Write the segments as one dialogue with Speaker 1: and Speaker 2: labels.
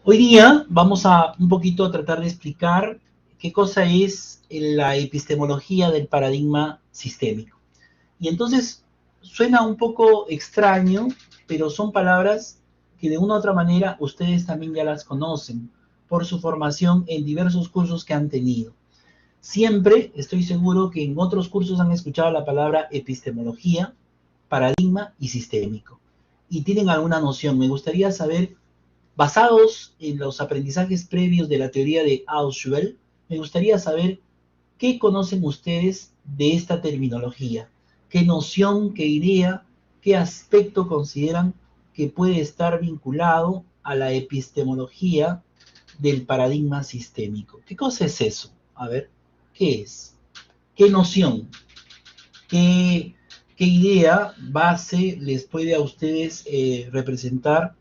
Speaker 1: Hoy día vamos a un poquito a tratar de explicar qué cosa es la epistemología del paradigma sistémico. Y entonces suena un poco extraño, pero son palabras que de una u otra manera ustedes también ya las conocen por su formación en diversos cursos que han tenido. Siempre estoy seguro que en otros cursos han escuchado la palabra epistemología, paradigma y sistémico. Y tienen alguna noción. Me gustaría saber, basados en los aprendizajes previos de la teoría de Auschwitz, me gustaría saber qué conocen ustedes de esta terminología, qué noción, qué idea, qué aspecto consideran que puede estar vinculado a la epistemología del paradigma sistémico. ¿Qué cosa es eso? A ver, ¿qué es? ¿Qué noción? ¿Qué, qué idea, base les puede a ustedes representar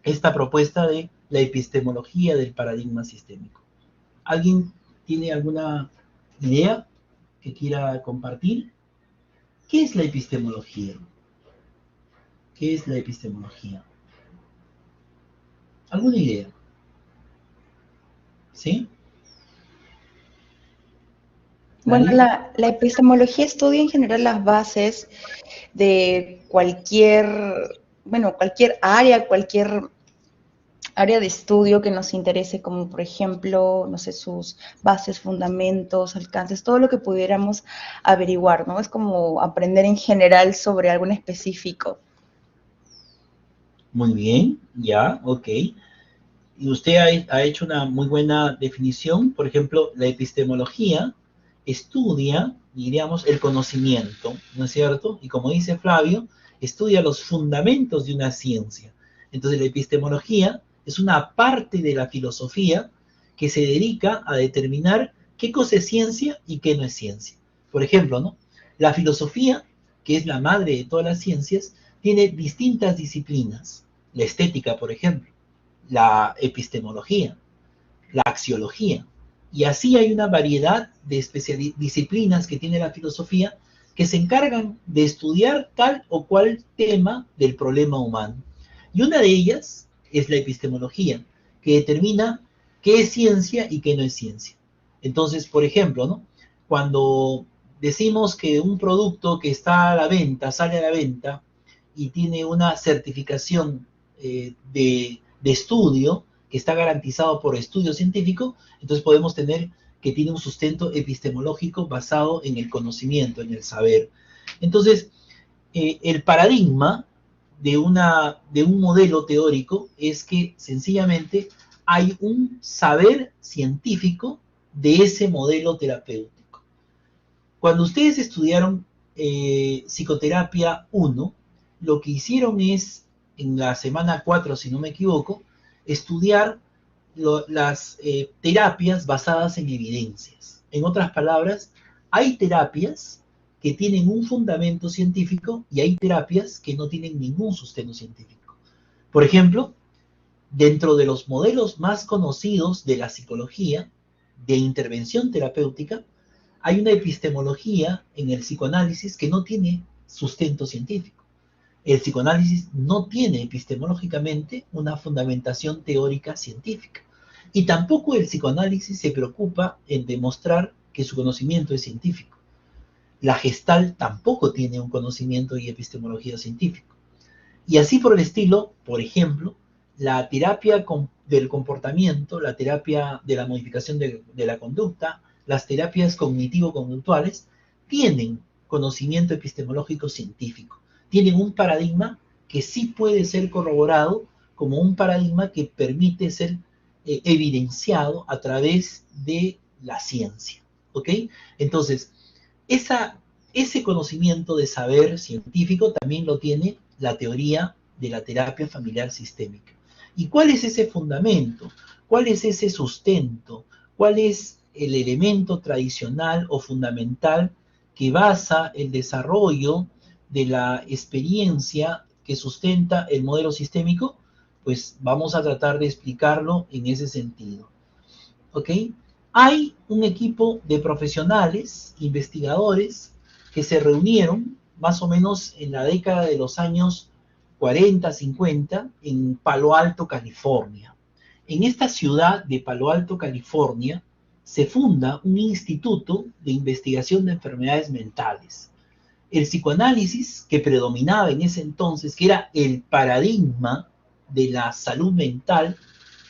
Speaker 1: esta propuesta de la epistemología del paradigma sistémico? ¿Alguien tiene alguna idea que quiera compartir? ¿Qué es la epistemología? ¿Qué es la epistemología? ¿Alguna idea? ¿Sí?
Speaker 2: Bueno,
Speaker 1: ¿Nadie?
Speaker 2: la epistemología estudia en general las bases de cualquier área de estudio que nos interese, como por ejemplo, no sé, sus bases, fundamentos, alcances, todo lo que pudiéramos averiguar, ¿no? Es como aprender en general sobre algo en específico.
Speaker 1: Muy bien, ya, ok. Y usted ha hecho una muy buena definición. Por ejemplo, la epistemología estudia, diríamos, el conocimiento, ¿no es cierto? Y como dice Flavio, estudia los fundamentos de una ciencia. Entonces, la epistemología es una parte de la filosofía que se dedica a determinar qué cosa es ciencia y qué no es ciencia. Por ejemplo, ¿no? La filosofía, que es la madre de todas las ciencias, tiene distintas disciplinas. La estética, por ejemplo, la epistemología, la axiología. Y así hay una variedad de disciplinas que tiene la filosofía que se encargan de estudiar tal o cual tema del problema humano. Y una de ellas es la epistemología, que determina qué es ciencia y qué no es ciencia. Entonces, por ejemplo, ¿no? Cuando decimos que un producto que está a la venta, sale a la venta y tiene una certificación de estudio, que está garantizado por estudio científico, entonces podemos tener que tiene un sustento epistemológico basado en el conocimiento, en el saber. Entonces, el paradigma de un modelo teórico es que sencillamente hay un saber científico de ese modelo terapéutico. Cuando ustedes estudiaron psicoterapia 1, lo que hicieron es, en la semana 4, si no me equivoco, estudiar las terapias basadas en evidencias. En otras palabras, hay terapias que tienen un fundamento científico y hay terapias que no tienen ningún sustento científico. Por ejemplo, dentro de los modelos más conocidos de la psicología de intervención terapéutica, hay una epistemología en el psicoanálisis que no tiene sustento científico. El psicoanálisis no tiene epistemológicamente una fundamentación teórica científica. Y tampoco el psicoanálisis se preocupa en demostrar que su conocimiento es científico. La Gestalt tampoco tiene un conocimiento y epistemología científico. Y así por el estilo, por ejemplo, la terapia del comportamiento, la terapia de la modificación de la conducta, las terapias cognitivo-conductuales, tienen conocimiento epistemológico científico, tienen un paradigma que sí puede ser corroborado como un paradigma que permite ser evidenciado a través de la ciencia. ¿Ok? Entonces, esa, ese conocimiento de saber científico también lo tiene la teoría de la terapia familiar sistémica. ¿Y cuál es ese fundamento? ¿Cuál es ese sustento? ¿Cuál es el elemento tradicional o fundamental que basa el desarrollo de la experiencia que sustenta el modelo sistémico? Pues vamos a tratar de explicarlo en ese sentido. ¿Ok? Hay un equipo de profesionales, investigadores, que se reunieron más o menos en la década de los años 40, 50, en Palo Alto, California. en esta ciudad de Palo Alto, California, se funda un instituto de investigación de enfermedades mentales. El psicoanálisis que predominaba en ese entonces, que era el paradigma de la salud mental,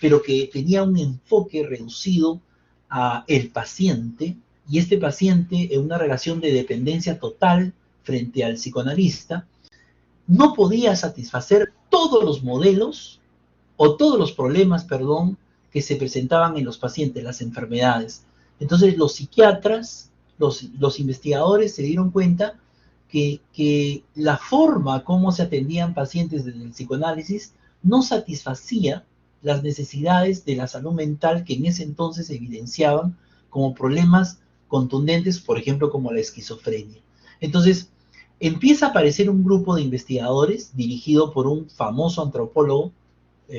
Speaker 1: pero que tenía un enfoque reducido a el paciente, y este paciente en una relación de dependencia total frente al psicoanalista, no podía satisfacer todos los modelos o todos los problemas, perdón, que se presentaban en los pacientes, las enfermedades. Entonces los psiquiatras, los investigadores se dieron cuenta que la forma como se atendían pacientes desde el psicoanálisis no satisfacía las necesidades de la salud mental que en ese entonces se evidenciaban como problemas contundentes, por ejemplo, como la esquizofrenia. Entonces, empieza a aparecer un grupo de investigadores dirigido por un famoso antropólogo,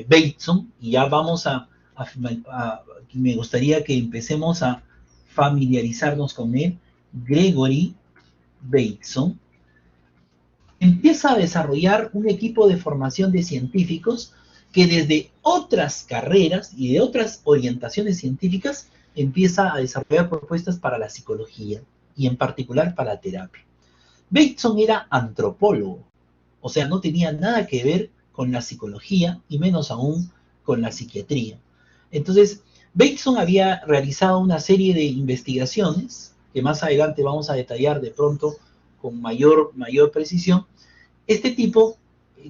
Speaker 1: Bateson, y ya vamos me gustaría que empecemos a familiarizarnos con él, Gregory Bateson. Empieza a desarrollar un equipo de formación de científicos que desde otras carreras y de otras orientaciones científicas empieza a desarrollar propuestas para la psicología y en particular para la terapia. Bateson era antropólogo, o sea, no tenía nada que ver con la psicología y menos aún con la psiquiatría. Entonces, Bateson había realizado una serie de investigaciones que más adelante vamos a detallar de pronto con mayor precisión. Este tipo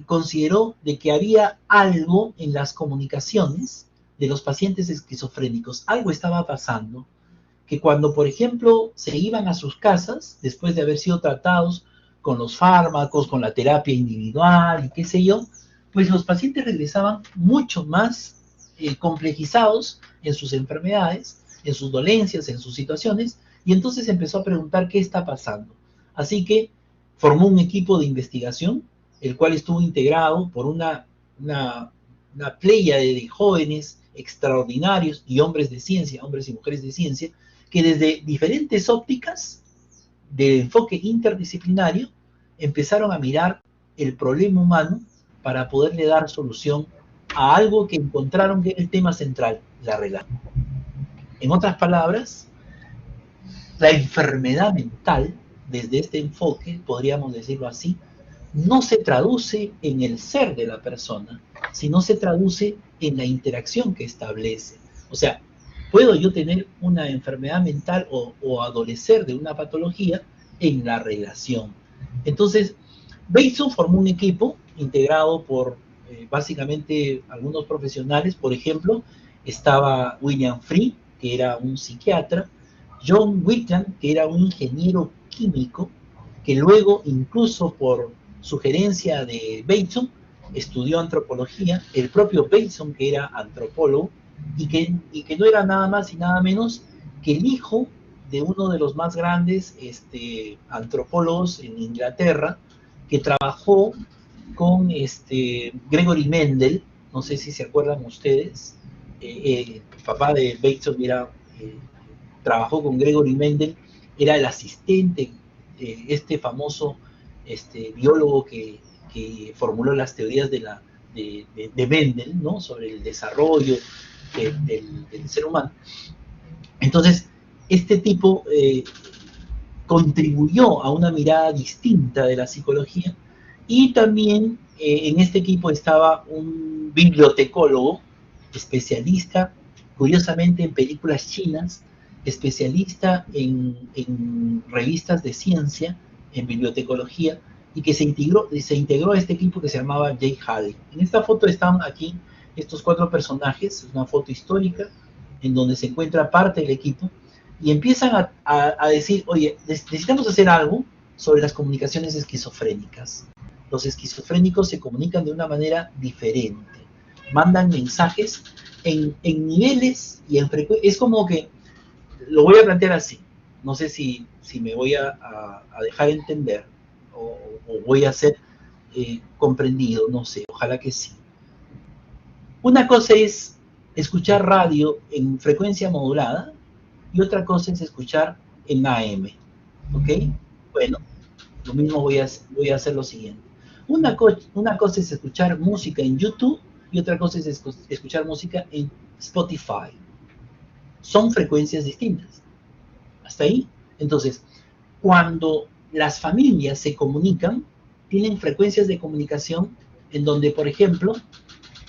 Speaker 1: consideró de que había algo en las comunicaciones de los pacientes esquizofrénicos, algo estaba pasando, que cuando, por ejemplo, se iban a sus casas, después de haber sido tratados con los fármacos, con la terapia individual y qué sé yo, pues los pacientes regresaban mucho más complejizados en sus enfermedades, en sus dolencias, en sus situaciones, y entonces empezó a preguntar qué está pasando. Así que formó un equipo de investigación, el cual estuvo integrado por una pléyade de jóvenes extraordinarios y hombres de ciencia, hombres y mujeres de ciencia, que desde diferentes ópticas de enfoque interdisciplinario empezaron a mirar el problema humano para poderle dar solución a algo que encontraron que era el tema central, la relación. En otras palabras, la enfermedad mental, desde este enfoque, podríamos decirlo así, no se traduce en el ser de la persona, sino se traduce en la interacción que establece. O sea, puedo yo tener una enfermedad mental o adolecer de una patología en la relación. Entonces, Bateson formó un equipo integrado por básicamente algunos profesionales. Por ejemplo, estaba William Free, que era un psiquiatra, John Whitlam, que era un ingeniero químico, que luego, incluso por sugerencia de Bateson, estudió antropología, el propio Bateson, que era antropólogo, y que no era nada más y nada menos que el hijo de uno de los más grandes antropólogos en Inglaterra, que trabajó con Gregory Mendel, no sé si se acuerdan ustedes, el papá de Bateson trabajó con Gregory Mendel, era el asistente de este famoso biólogo que formuló las teorías de Mendel, ¿no? Sobre el desarrollo del ser humano. Entonces, este tipo contribuyó a una mirada distinta de la psicología, y también en este equipo estaba un bibliotecólogo, especialista, curiosamente, en películas chinas, especialista en revistas de ciencia, en bibliotecología, y que se integró a este equipo que se llamaba Jay Haley. En esta foto están aquí estos 4 personajes, es una foto histórica, en donde se encuentra parte del equipo, y empiezan a decir, oye, necesitamos hacer algo sobre las comunicaciones esquizofrénicas. Los esquizofrénicos se comunican de una manera diferente, mandan mensajes en niveles y en frecuencias. Es como que, lo voy a plantear así, no sé si me voy a dejar entender o voy a ser comprendido, no sé, ojalá que sí. Una cosa es escuchar radio en frecuencia modulada y otra cosa es escuchar en AM, ¿ok? Bueno, voy a hacer lo siguiente. Una cosa es escuchar música en YouTube y otra cosa es escuchar música en Spotify. Son frecuencias distintas. Hasta ahí. Entonces, cuando las familias se comunican, tienen frecuencias de comunicación en donde, por ejemplo,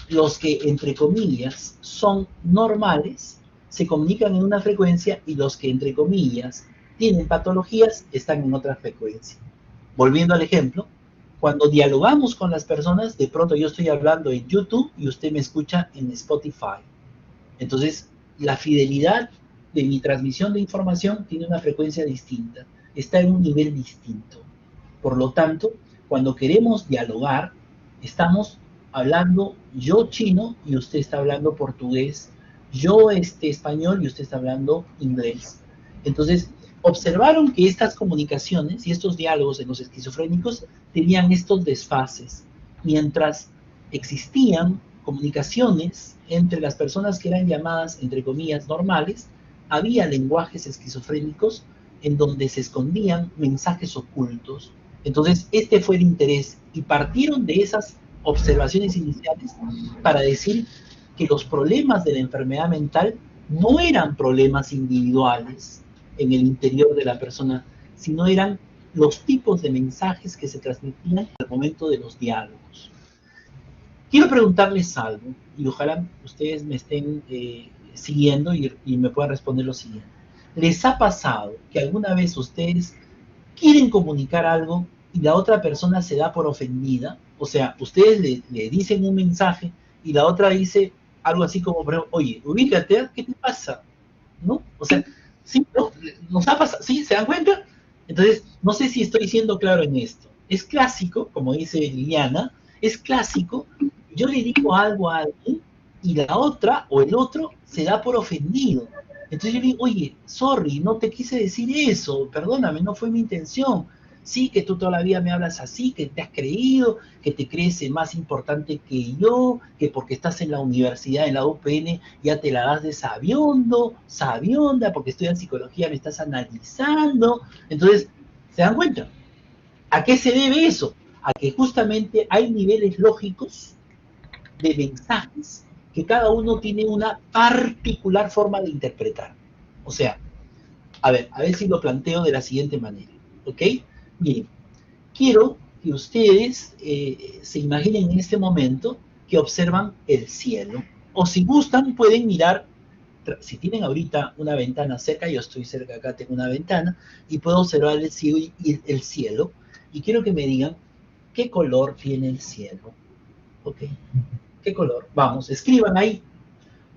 Speaker 1: los que, entre comillas, son normales, se comunican en una frecuencia y los que, entre comillas, tienen patologías, están en otra frecuencia. Volviendo al ejemplo, cuando dialogamos con las personas, de pronto yo estoy hablando en YouTube y usted me escucha en Spotify. Entonces, la fidelidad de mi transmisión de información tiene una frecuencia distinta, está en un nivel distinto. Por lo tanto, cuando queremos dialogar, estamos hablando yo chino y usted está hablando portugués, yo español y usted está hablando inglés. Entonces, observaron que estas comunicaciones y estos diálogos en los esquizofrénicos tenían estos desfases, mientras existían comunicaciones entre las personas que eran llamadas, entre comillas, normales, había lenguajes esquizofrénicos en donde se escondían mensajes ocultos. Entonces, este fue el interés y partieron de esas observaciones iniciales para decir que los problemas de la enfermedad mental no eran problemas individuales en el interior de la persona, sino eran los tipos de mensajes que se transmitían al momento de los diálogos. Quiero preguntarles algo, y ojalá ustedes me estén siguiendo y me puedan responder lo siguiente. ¿Les ha pasado que alguna vez ustedes quieren comunicar algo y la otra persona se da por ofendida? O sea, ustedes le dicen un mensaje y la otra dice algo así como, oye, ubícate, ¿qué te pasa? ¿No? O sea, sí, ¿no? Nos ha pasado, ¿sí? ¿Se dan cuenta? Entonces, no sé si estoy siendo claro en esto. Es clásico, como dice Liliana, es clásico, yo le digo algo a alguien y la otra o el otro se da por ofendido. Entonces yo le digo, oye, sorry, no te quise decir eso, perdóname, no fue mi intención. Sí, que tú toda la vida me hablas así, que te has creído, que te crees más importante que yo, que porque estás en la universidad, en la UPN, ya te la das de sabionda, porque estudias psicología, me estás analizando. Entonces, ¿se dan cuenta? ¿A qué se debe eso? A que justamente hay niveles lógicos de mensajes que cada uno tiene una particular forma de interpretar. O sea, a ver si lo planteo de la siguiente manera, ¿ok? Miren, quiero que ustedes se imaginen en este momento que observan el cielo, o si gustan pueden mirar, si tienen ahorita una ventana cerca, yo estoy cerca acá, tengo una ventana, y puedo observar el cielo, y quiero que me digan qué color tiene el cielo, ¿ok? ¿Qué color? Vamos, escriban ahí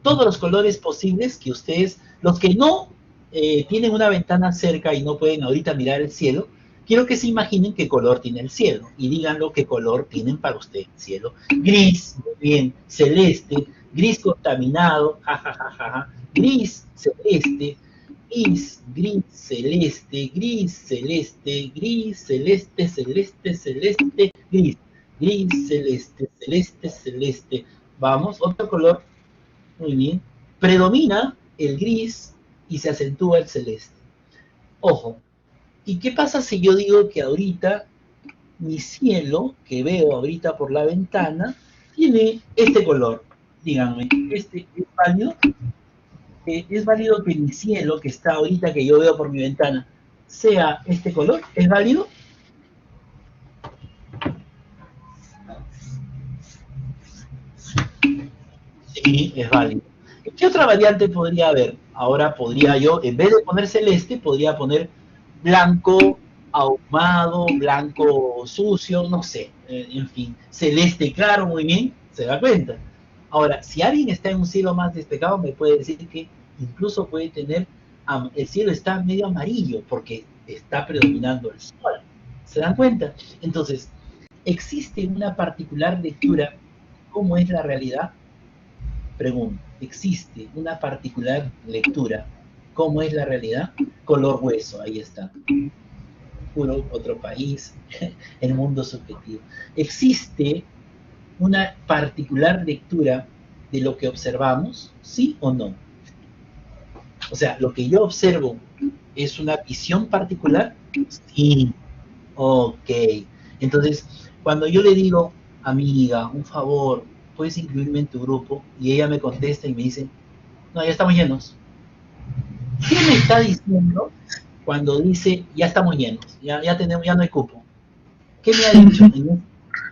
Speaker 1: todos los colores posibles que ustedes, los que no tienen una ventana cerca y no pueden ahorita mirar el cielo, quiero que se imaginen qué color tiene el cielo y díganlo qué color tienen para ustedes el cielo. Gris, muy bien, celeste, gris contaminado, jajajaja, gris, celeste, gris, celeste, gris, celeste, gris, celeste, celeste, celeste, gris, gris, celeste, celeste, celeste. Vamos, otro color. Muy bien. Predomina el gris y se acentúa el celeste. Ojo. ¿Y qué pasa si yo digo que ahorita mi cielo, que veo ahorita por la ventana, tiene este color? Díganme, ¿este es válido? ¿Es válido que mi cielo, que está ahorita, que yo veo por mi ventana, sea este color? ¿Es válido? Sí, es válido. ¿Qué otra variante podría haber? Ahora podría yo, en vez de poner celeste, podría poner blanco ahumado, blanco sucio, no sé, en fin, celeste claro, muy bien, se da cuenta. Ahora, si alguien está en un cielo más despejado, me puede decir que incluso puede tener, el cielo está medio amarillo porque está predominando el sol. ¿Se dan cuenta? Entonces, ¿existe una particular lectura cómo es la realidad? Pregunto, ¿existe una particular lectura? ¿Cómo es la realidad? Color hueso, ahí está. Puro otro país, el mundo subjetivo. ¿Existe una particular lectura de lo que observamos? ¿Sí o no? O sea, lo que yo observo es una visión particular. Sí. Ok. Entonces, cuando yo le digo, amiga, un favor, ¿puedes incluirme en tu grupo? Y ella me contesta y me dice, no, ya estamos llenos. ¿Qué me está diciendo cuando dice, ya estamos llenos, ya tenemos, ya no hay cupo? ¿Qué me ha dicho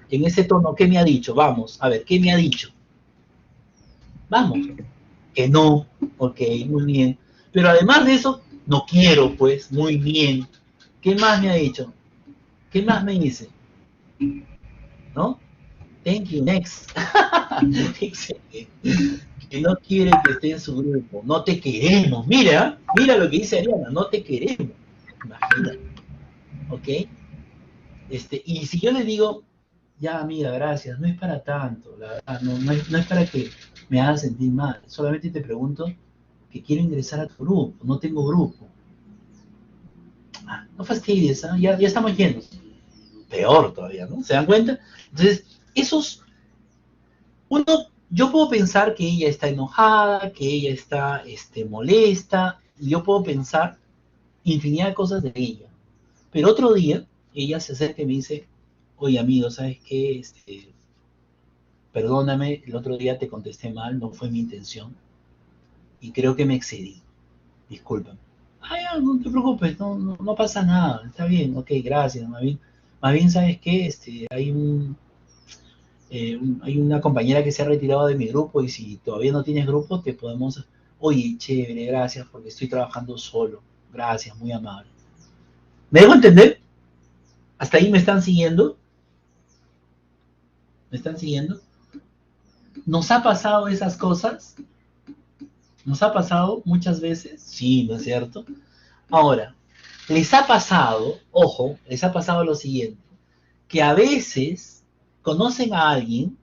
Speaker 1: en ese tono? ¿Qué me ha dicho? Vamos, a ver, ¿qué me ha dicho? Vamos, que no, ok, muy bien. Pero además de eso, no quiero, pues, muy bien. ¿Qué más me ha dicho? ¿Qué más me dice? ¿No? Thank you, next. Que no quiere que esté en su grupo. No te queremos. Mira, mira lo que dice Ariana, no te queremos. Imagínate, ¿ok? Y si yo le digo, ya amiga, gracias, no es para tanto, la verdad, no es para que me hagas sentir mal, solamente te pregunto que quiero ingresar a tu grupo, no tengo grupo. Ah, no fastidies, ¿eh? Ya estamos llenos. Peor todavía, ¿no? ¿Se dan cuenta? Entonces, esos, yo puedo pensar que ella está enojada, que ella está molesta, y yo puedo pensar infinidad de cosas de ella. Pero otro día, ella se acerca y me dice, oye amigo, ¿sabes qué? Perdóname, el otro día te contesté mal, no fue mi intención, y creo que me excedí, discúlpame. Ah, ya, no te preocupes, no pasa nada, está bien, ok, gracias, más bien ¿sabes qué? Hay una compañera que se ha retirado de mi grupo y si todavía no tienes grupo, te podemos, oye, chévere, gracias, porque estoy trabajando solo, gracias, muy amable. ¿Me dejo entender? ¿Hasta ahí me están siguiendo? ¿Me están siguiendo? ¿Nos ha pasado esas cosas? ¿Nos ha pasado muchas veces? Sí, ¿no es cierto? Ahora, les ha pasado, ojo, les ha pasado lo siguiente, que a veces conocen a alguien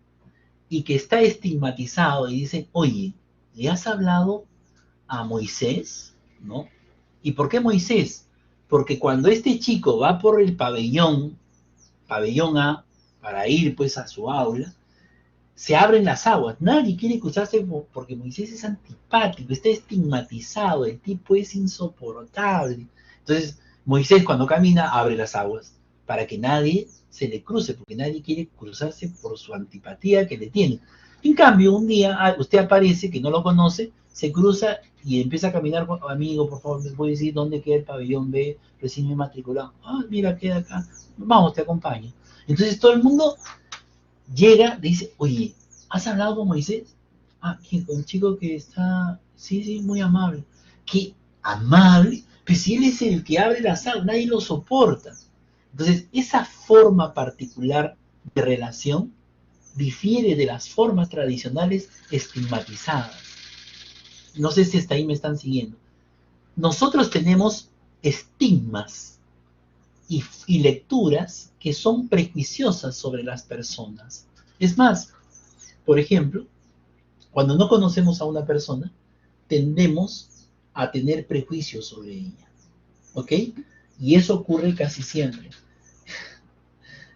Speaker 1: y que está estigmatizado y dicen, oye, ¿le has hablado a Moisés? ¿No? ¿Y por qué Moisés? Porque cuando este chico va por el pabellón A, para ir pues a su aula, se abren las aguas. Nadie quiere cruzarse porque Moisés es antipático, está estigmatizado, el tipo es insoportable. Entonces, Moisés cuando camina abre las aguas para que nadie se le cruce, porque nadie quiere cruzarse por su antipatía que le tiene. En cambio, un día usted aparece, que no lo conoce, se cruza y empieza a caminar con amigo, por favor, ¿me puede decir dónde queda el pabellón B? Recién me he matriculado. Ah, mira, queda acá. Vamos, te acompaño. Entonces todo el mundo llega, dice, oye, ¿has hablado con Moisés? Ah, ¿quién? Con un chico que está, sí, sí, muy amable. ¿Qué amable? Pues si él es el que abre la sala, nadie lo soporta. Entonces, esa forma particular de relación difiere de las formas tradicionales estigmatizadas. No sé si hasta ahí me están siguiendo. Nosotros tenemos estigmas y lecturas que son prejuiciosas sobre las personas. Es más, por ejemplo, cuando no conocemos a una persona, tendemos a tener prejuicios sobre ella, ¿ok? Y eso ocurre casi siempre,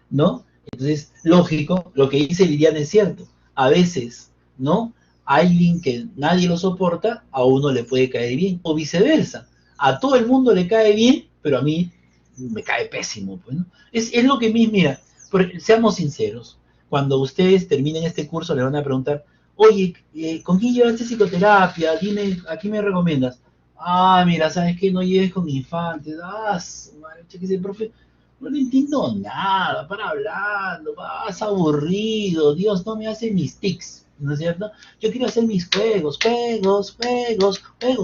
Speaker 1: ¿no? Entonces, lógico, lo que dice Liliana es cierto. A veces, ¿no? Alguien que nadie lo soporta, a uno le puede caer bien, o viceversa. A todo el mundo le cae bien, pero a mí me cae pésimo, pues, ¿no? Es lo que me, mira, seamos sinceros, cuando ustedes terminen este curso le van a preguntar, oye, ¿con quién llevaste psicoterapia? Dime, ¿a quién me recomiendas? Ah, mira, ¿sabes qué? No lleves con infantes. Ah, madre, que ese profe, no le entiendo nada, para hablando, vas aburrido, Dios no me hace mis tics, ¿no es cierto? Yo quiero hacer mis juegos,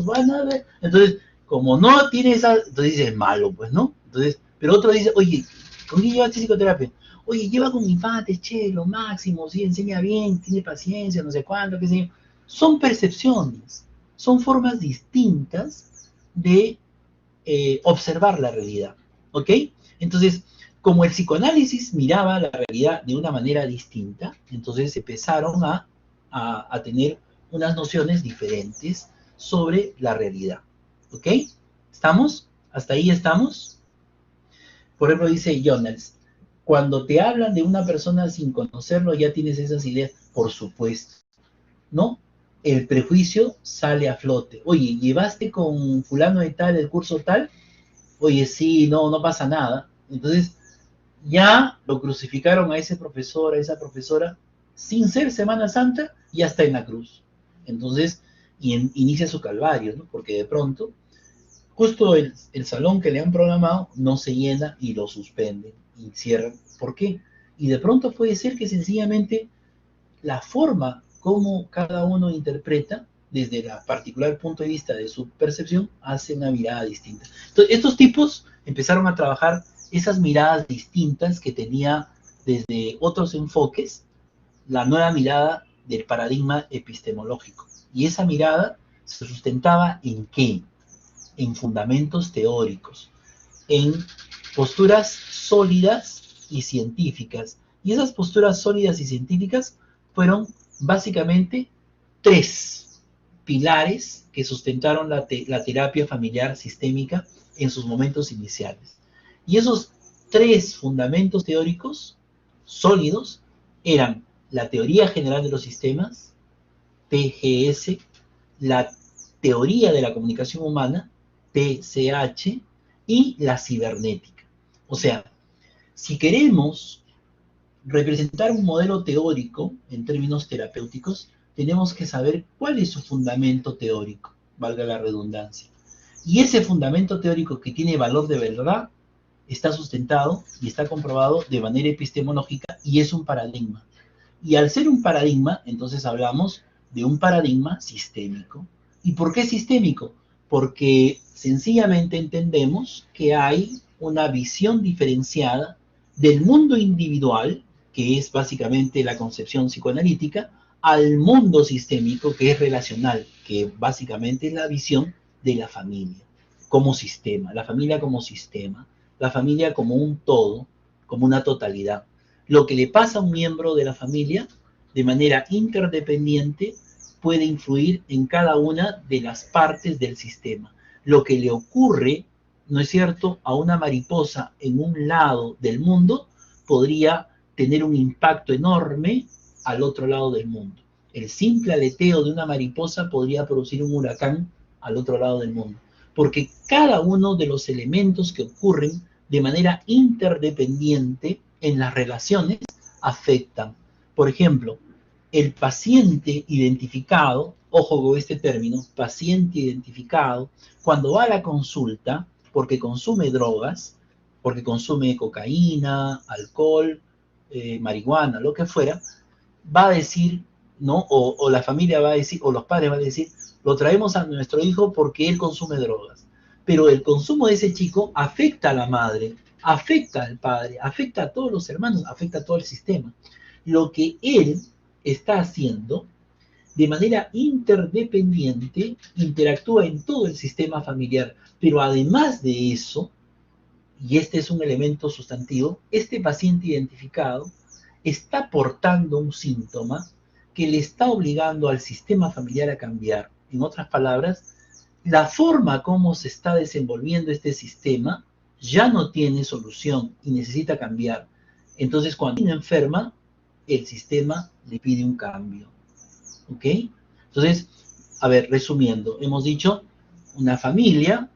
Speaker 1: van a ver. Entonces, como no tiene esa, entonces dice, es malo, pues, ¿no? Entonces, pero otro dice, oye, ¿con quién llevaste psicoterapia? Oye, lleva con infantes, che, lo máximo, sí, enseña bien, tiene paciencia, no sé cuánto, qué sé yo. Son percepciones, son formas distintas de observar la realidad, ¿ok? Entonces, como el psicoanálisis miraba la realidad de una manera distinta, entonces empezaron a tener unas nociones diferentes sobre la realidad, ¿ok? ¿Estamos? ¿Hasta ahí estamos? Por ejemplo, dice Jonas, cuando te hablan de una persona sin conocerlo, ya tienes esas ideas, por supuesto, ¿no? El prejuicio sale a flote. Oye, ¿llevaste con fulano de tal el curso tal? Oye, sí, no pasa nada. Entonces, ya lo crucificaron a ese profesor, a esa profesora, sin ser Semana Santa, ya está en la cruz. Entonces, inicia su calvario, ¿no? Porque de pronto, justo el salón que le han programado no se llena y lo suspenden y cierran. ¿Por qué? Y de pronto puede ser que sencillamente la forma como cada uno interpreta, desde el particular punto de vista de su percepción, hace una mirada distinta. Entonces, estos tipos empezaron a trabajar esas miradas distintas que tenía desde otros enfoques, la nueva mirada del paradigma epistemológico. Y esa mirada se sustentaba en qué? En fundamentos teóricos, en posturas sólidas y científicas. Y esas posturas sólidas y científicas fueron básicamente tres pilares que sustentaron la terapia familiar sistémica en sus momentos iniciales. Y esos tres fundamentos teóricos sólidos eran la teoría general de los sistemas, TGS, la teoría de la comunicación humana, TCH, y la cibernética. O sea, si queremos representar un modelo teórico en términos terapéuticos, tenemos que saber cuál es su fundamento teórico, valga la redundancia. Y ese fundamento teórico que tiene valor de verdad está sustentado y está comprobado de manera epistemológica y es un paradigma. Y al ser un paradigma, entonces hablamos de un paradigma sistémico. ¿Y por qué sistémico? Porque sencillamente entendemos que hay una visión diferenciada del mundo individual, que es básicamente la concepción psicoanalítica, al mundo sistémico, que es relacional, que básicamente es la visión de la familia como sistema, la familia como sistema, la familia como un todo, como una totalidad. Lo que le pasa a un miembro de la familia de manera interdependiente puede influir en cada una de las partes del sistema. Lo que le ocurre, ¿no es cierto?, a una mariposa en un lado del mundo podría tener un impacto enorme al otro lado del mundo. El simple aleteo de una mariposa podría producir un huracán al otro lado del mundo, porque cada uno de los elementos que ocurren de manera interdependiente en las relaciones afectan. Por ejemplo, el paciente identificado, ojo con este término, paciente identificado, cuando va a la consulta porque consume drogas, porque consume cocaína, alcohol, marihuana, lo que fuera, va a decir, ¿no? O la familia va a decir, o los padres van a decir, lo traemos a nuestro hijo porque él consume drogas. Pero el consumo de ese chico afecta a la madre, afecta al padre, afecta a todos los hermanos, afecta a todo el sistema. Lo que él está haciendo de manera interdependiente interactúa en todo el sistema familiar. Pero además de eso, y este es un elemento sustantivo, este paciente identificado está portando un síntoma que le está obligando al sistema familiar a cambiar. En otras palabras, la forma como se está desenvolviendo este sistema ya no tiene solución y necesita cambiar. Entonces, cuando uno enferma, el sistema le pide un cambio. ¿Ok? Entonces, a ver, resumiendo, hemos dicho, una familia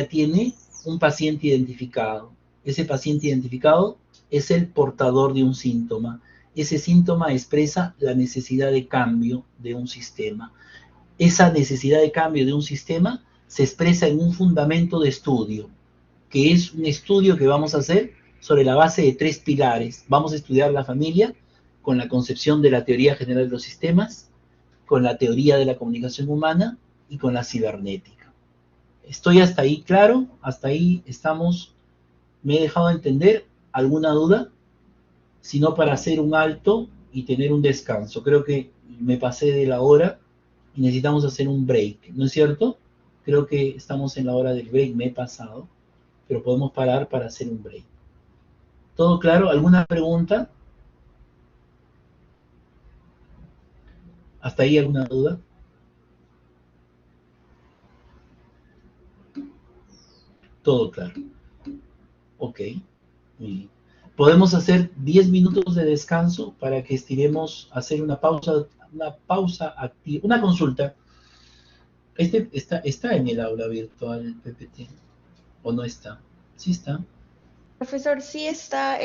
Speaker 1: tiene un paciente identificado. Ese paciente identificado es el portador de un síntoma. Ese síntoma expresa la necesidad de cambio de un sistema. Esa necesidad de cambio de un sistema se expresa en un fundamento de estudio, que es un estudio que vamos a hacer sobre la base de tres pilares. Vamos a estudiar la familia con la concepción de la teoría general de los sistemas, con la teoría de la comunicación humana y con la cibernética. ¿Estoy hasta ahí claro? ¿Hasta ahí estamos? ¿Me he dejado entender? ¿Alguna duda? Si no, para hacer un alto y tener un descanso. Creo que me pasé de la hora y necesitamos hacer un break, ¿no es cierto? Creo que estamos en la hora del break, me he pasado, pero podemos parar para hacer un break. ¿Todo claro? ¿Alguna pregunta? ¿Hasta ahí alguna duda? Todo claro. Ok. Podemos hacer 10 minutos de descanso para que estiremos, hacer una pausa activa, una consulta. Está en el aula virtual, PPT, ¿o no está? Sí está.
Speaker 2: Profesor, sí está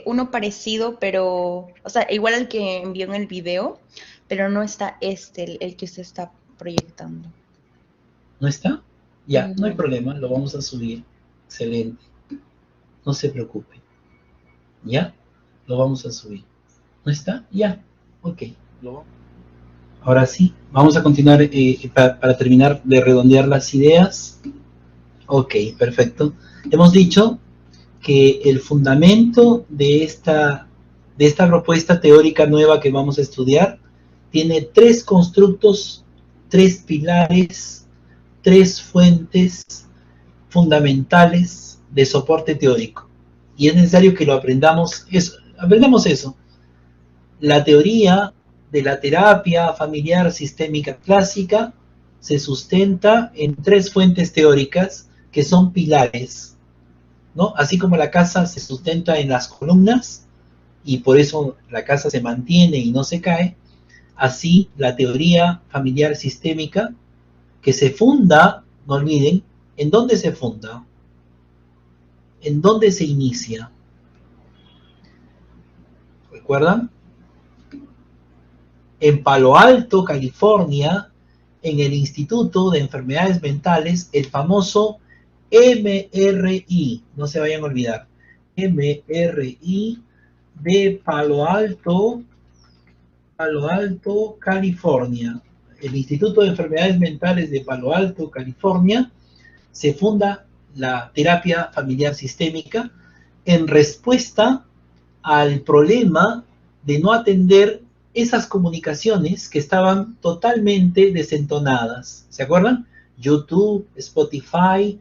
Speaker 2: uno parecido, pero, o sea, igual al que envió en el video, pero no está el que usted está proyectando.
Speaker 1: ¿No está? Ya, no hay
Speaker 2: No.
Speaker 1: problema, lo vamos a subir. Excelente. No se preocupe. ¿Ya? Lo vamos a subir. ¿No está? Ya. Ok. Ahora sí, vamos a continuar para terminar de redondear las ideas. Ok, perfecto. Hemos dicho que el fundamento de esta propuesta teórica nueva que vamos a estudiar tiene tres constructos, tres pilares, tres fuentes fundamentales de soporte teórico. Y es necesario que lo aprendamos eso. La teoría de la terapia familiar sistémica clásica se sustenta en tres fuentes teóricas que son pilares, ¿no? Así como la casa se sustenta en las columnas y por eso la casa se mantiene y no se cae, así la teoría familiar sistémica que se funda, no olviden, ¿en dónde se funda? ¿En dónde se inicia? ¿Recuerdan? En Palo Alto, California, en el Instituto de Enfermedades Mentales, el famoso MRI, no se vayan a olvidar, MRI de Palo Alto, California. El Instituto de Enfermedades Mentales de Palo Alto, California, se funda la terapia familiar sistémica en respuesta al problema de no atender esas comunicaciones que estaban totalmente desentonadas. ¿Se acuerdan? YouTube, Spotify,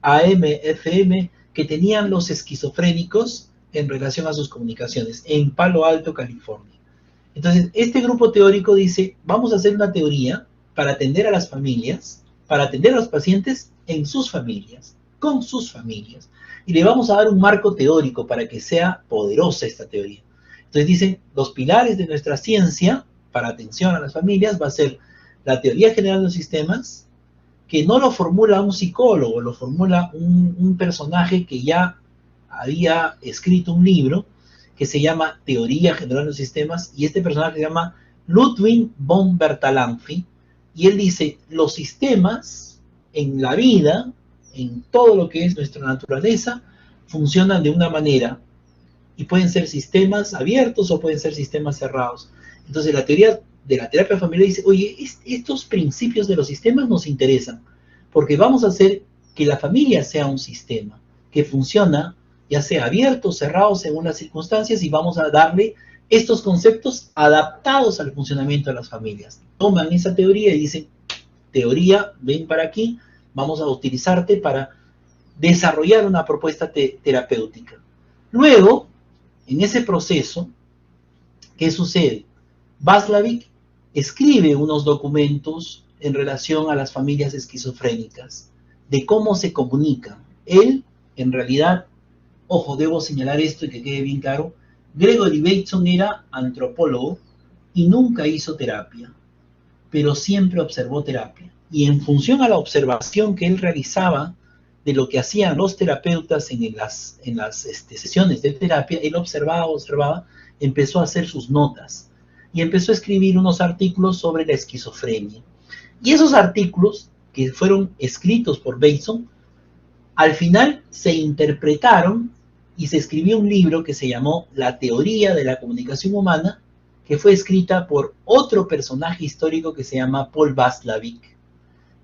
Speaker 1: AM, FM, que tenían los esquizofrénicos en relación a sus comunicaciones en Palo Alto, California. Entonces, este grupo teórico dice, vamos a hacer una teoría para atender a las familias, para atender a los pacientes en sus familias, con sus familias. Y le vamos a dar un marco teórico para que sea poderosa esta teoría. Entonces dicen, los pilares de nuestra ciencia para atención a las familias va a ser la teoría general de los sistemas, que no lo formula un psicólogo, lo formula un personaje que ya había escrito un libro que se llama Teoría General de los Sistemas, y este personaje se llama Ludwig von Bertalanffy, y él dice, los sistemas en la vida, en todo lo que es nuestra naturaleza, funcionan de una manera, y pueden ser sistemas abiertos o pueden ser sistemas cerrados. Entonces la teoría de la terapia familiar dice, oye, estos principios de los sistemas nos interesan, porque vamos a hacer que la familia sea un sistema que funciona, ya sea abierto o cerrado según las circunstancias, y vamos a darle estos conceptos adaptados al funcionamiento de las familias. Toman esa teoría y dicen, teoría, ven para aquí, vamos a utilizarte para desarrollar una propuesta terapéutica. Luego, en ese proceso, ¿qué sucede? Václavic escribe unos documentos en relación a las familias esquizofrénicas, de cómo se comunican. Él, en realidad, ojo, debo señalar esto y que quede bien claro, Gregory Bateson era antropólogo y nunca hizo terapia, pero siempre observó terapia. Y en función a la observación que él realizaba de lo que hacían los terapeutas en las sesiones de terapia, él observaba, empezó a hacer sus notas y empezó a escribir unos artículos sobre la esquizofrenia. Y esos artículos, que fueron escritos por Bateson, al final se interpretaron y se escribió un libro que se llamó La teoría de la comunicación humana, que fue escrita por otro personaje histórico que se llama Paul Václavic.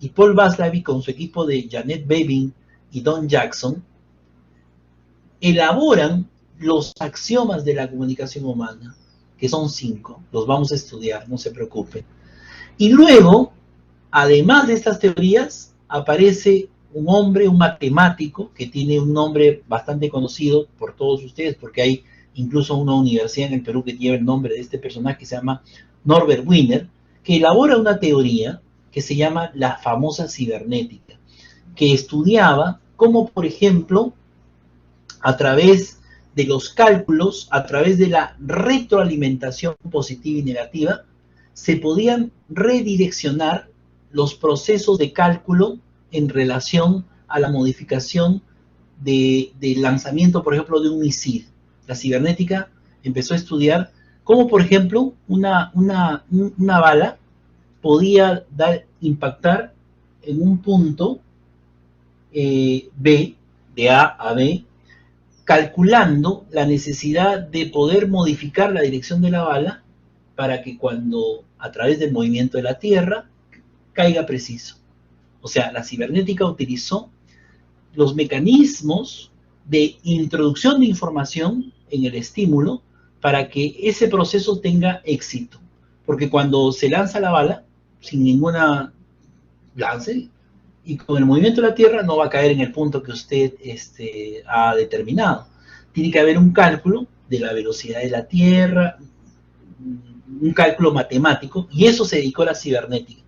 Speaker 1: Y Paul Václavic, con su equipo de Janet Babin y Don Jackson, elaboran los axiomas de la comunicación humana, que son 5, los vamos a estudiar, no se preocupen. Y luego, además de estas teorías, aparece un hombre, un matemático, que tiene un nombre bastante conocido por todos ustedes, porque hay incluso una universidad en el Perú que lleva el nombre de este personaje, que se llama Norbert Wiener, que elabora una teoría que se llama la famosa cibernética, que estudiaba cómo, por ejemplo, a través de los cálculos, a través de la retroalimentación positiva y negativa, se podían redireccionar los procesos de cálculo en relación a la modificación del lanzamiento, por ejemplo, de un misil. La cibernética empezó a estudiar cómo, por ejemplo, una bala podía impactar en un punto B, de A a B, calculando la necesidad de poder modificar la dirección de la bala para que cuando, a través del movimiento de la Tierra, caiga preciso. O sea, la cibernética utilizó los mecanismos de introducción de información en el estímulo para que ese proceso tenga éxito. Porque cuando se lanza la bala, sin ninguna lance, y con el movimiento de la Tierra no va a caer en el punto que usted ha determinado. Tiene que haber un cálculo de la velocidad de la Tierra, un cálculo matemático, y eso se dedicó a la cibernética.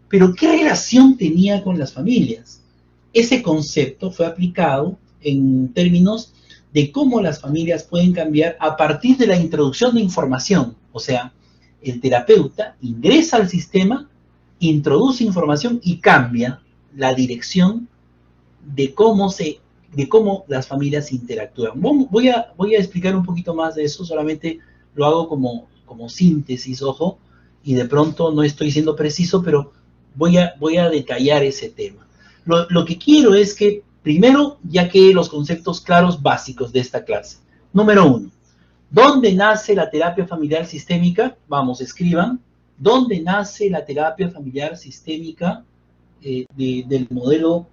Speaker 1: Pero ¿qué relación tenía con las familias? Ese concepto fue aplicado en términos de cómo las familias pueden cambiar a partir de la introducción de información. O sea, el terapeuta ingresa al sistema, introduce información y cambia la dirección de cómo las familias interactúan. Voy a explicar un poquito más de eso, solamente lo hago como síntesis, ojo, y de pronto no estoy siendo preciso, pero voy a detallar ese tema. Lo que quiero es que, primero, ya que los conceptos claros básicos de esta clase. Número 1, ¿dónde nace la terapia familiar sistémica? Vamos, escriban. ¿Dónde nace la terapia familiar sistémica del modelo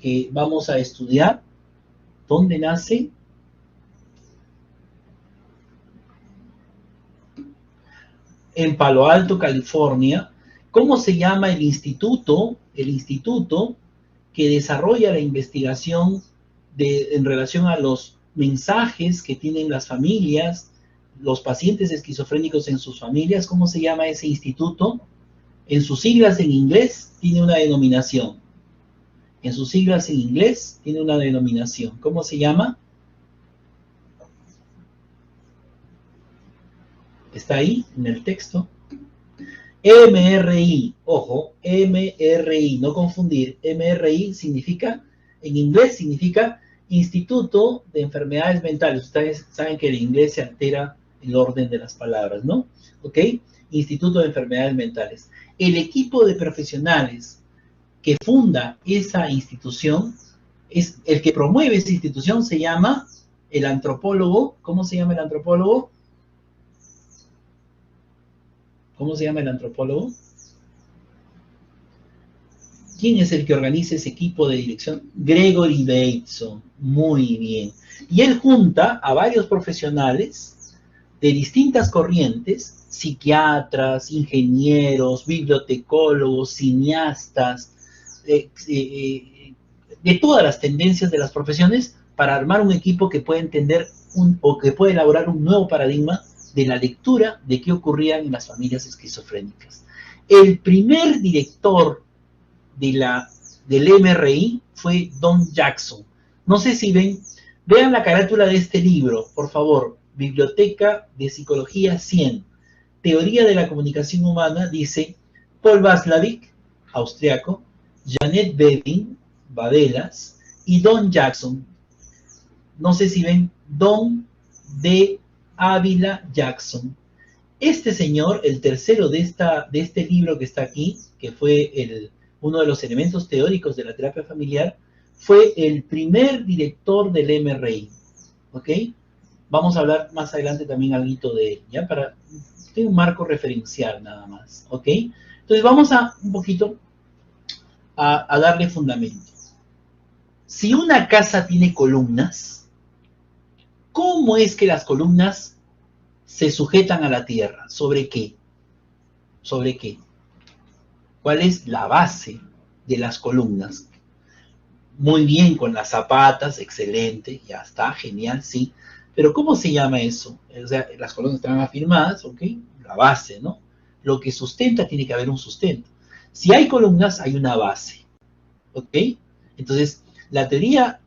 Speaker 1: que vamos a estudiar? ¿Dónde nace? En Palo Alto, California. ¿Cómo se llama el instituto? El instituto que desarrolla la investigación en relación a los mensajes que tienen las familias, los pacientes esquizofrénicos en sus familias. ¿Cómo se llama ese instituto? En sus siglas en inglés tiene una denominación. En sus siglas en inglés tiene una denominación. ¿Cómo se llama? Está ahí en el texto. MRI, ojo, MRI, no confundir. MRI significa, en inglés significa Instituto de Enfermedades Mentales. Ustedes saben que en inglés se altera el orden de las palabras, ¿no? ¿Ok? Instituto de Enfermedades Mentales. El equipo de profesionales que funda esa institución, es el que promueve esa institución, se llama el antropólogo. ¿Cómo se llama el antropólogo? ¿Cómo se llama el antropólogo? ¿Quién es el que organiza ese equipo de dirección? Gregory Bateson. Muy bien. Y él junta a varios profesionales de distintas corrientes, psiquiatras, ingenieros, bibliotecólogos, cineastas, de todas las tendencias de las profesiones, para armar un equipo que pueda entender o que pueda elaborar un nuevo paradigma de la lectura de qué ocurría en las familias esquizofrénicas. El primer director del MRI fue Don Jackson. No sé si vean la carátula de este libro, por favor. Biblioteca de Psicología 100. Teoría de la Comunicación Humana, dice Paul Watzlawick, austriaco, Janet Bevin, Badelas, y Don Jackson. No sé si ven, Don de Ávila Jackson. Este señor, el tercero de este libro que está aquí, que fue uno de los elementos teóricos de la terapia familiar, fue el primer director del MRI. ¿Ok? Vamos a hablar más adelante también algo de él, ¿ya? Tiene un marco referencial nada más. ¿Ok? Entonces vamos un poquito a darle fundamento. Si una casa tiene columnas, ¿cómo es que las columnas se sujetan a la tierra? ¿Sobre qué? ¿Sobre qué? ¿Cuál es la base de las columnas? Muy bien, con las zapatas, excelente, ya está, genial, sí. Pero ¿cómo se llama eso? O sea, las columnas están afirmadas, ¿ok? La base, ¿no? Lo que sustenta, tiene que haber un sustento. Si hay columnas, hay una base, ¿ok? Entonces, la teoría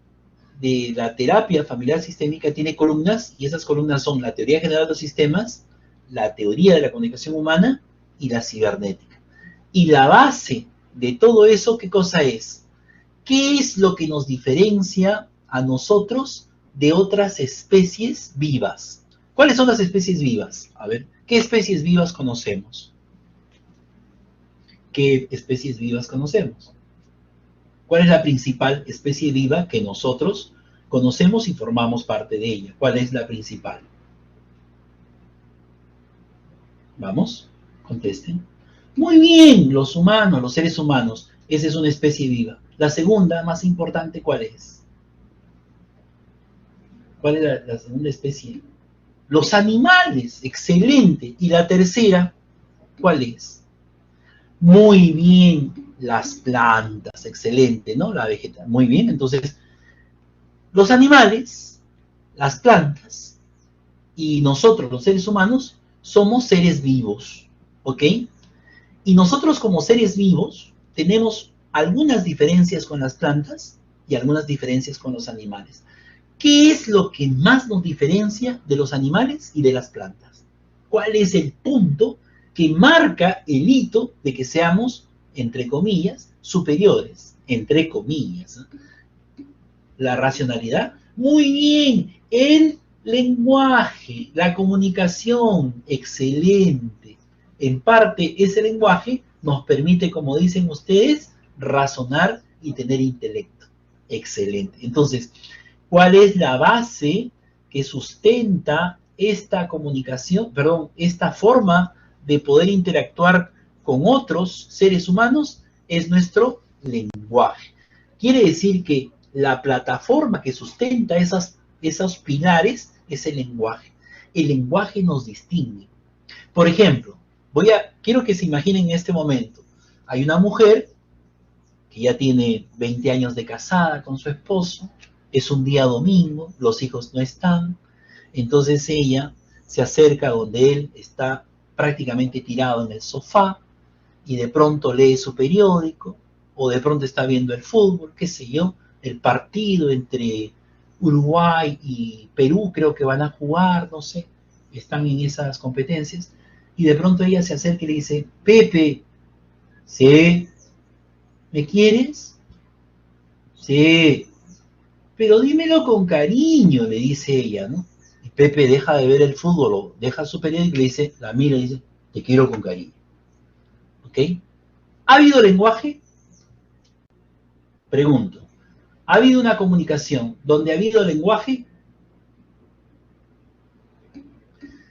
Speaker 1: de la terapia familiar sistémica tiene columnas, y esas columnas son la teoría general de los sistemas, la teoría de la comunicación humana y la cibernética. Y la base de todo eso, ¿qué cosa es? ¿Qué es lo que nos diferencia a nosotros de otras especies vivas. ¿Cuáles son las especies vivas? A ver, ¿qué especies vivas conocemos? ¿Qué especies vivas conocemos? ¿Cuál es la principal especie viva que nosotros conocemos y formamos parte de ella? ¿Cuál es la principal? Vamos, contesten. Muy bien, los humanos, los seres humanos. Esa es una especie viva. La segunda, más importante, ¿cuál es? ¿Cuál es la segunda especie? Los animales, excelente. Y la tercera, ¿cuál es? Muy bien, las plantas, excelente, ¿no? La vegetación, muy bien. Entonces, los animales, las plantas y nosotros, los seres humanos, somos seres vivos, ¿ok? Y nosotros como seres vivos tenemos algunas diferencias con las plantas y algunas diferencias con los animales. ¿Qué es lo que más nos diferencia de los animales y de las plantas? ¿Cuál es el punto que marca el hito de que seamos, entre comillas, superiores? Entre comillas, ¿no? La racionalidad. Muy bien, el lenguaje, la comunicación, excelente. En parte, ese lenguaje nos permite, como dicen ustedes, razonar y tener intelecto. Excelente. Entonces, ¿cuál es la base que sustenta esta comunicación, perdón, esta forma de poder interactuar con otros seres humanos? Es nuestro lenguaje. Quiere decir que la plataforma que sustenta esos pilares es el lenguaje. El lenguaje nos distingue. Por ejemplo, quiero que se imaginen en este momento, hay una mujer que ya tiene 20 años de casada con su esposo, es un día domingo, los hijos no están, entonces ella se acerca donde él está prácticamente tirado en el sofá y de pronto lee su periódico o de pronto está viendo el fútbol, qué sé yo, el partido entre Uruguay y Perú, creo que van a jugar, no sé, están en esas competencias, y de pronto ella se acerca y le dice, Pepe, ¿sí? ¿Me quieres? Sí, pero dímelo con cariño, le dice ella, ¿no? Y Pepe deja de ver el fútbol, o deja su periódico y le dice, la mira y dice, te quiero con cariño. ¿Ok? ¿Ha habido lenguaje? Pregunto. ¿Ha habido una comunicación donde ha habido lenguaje?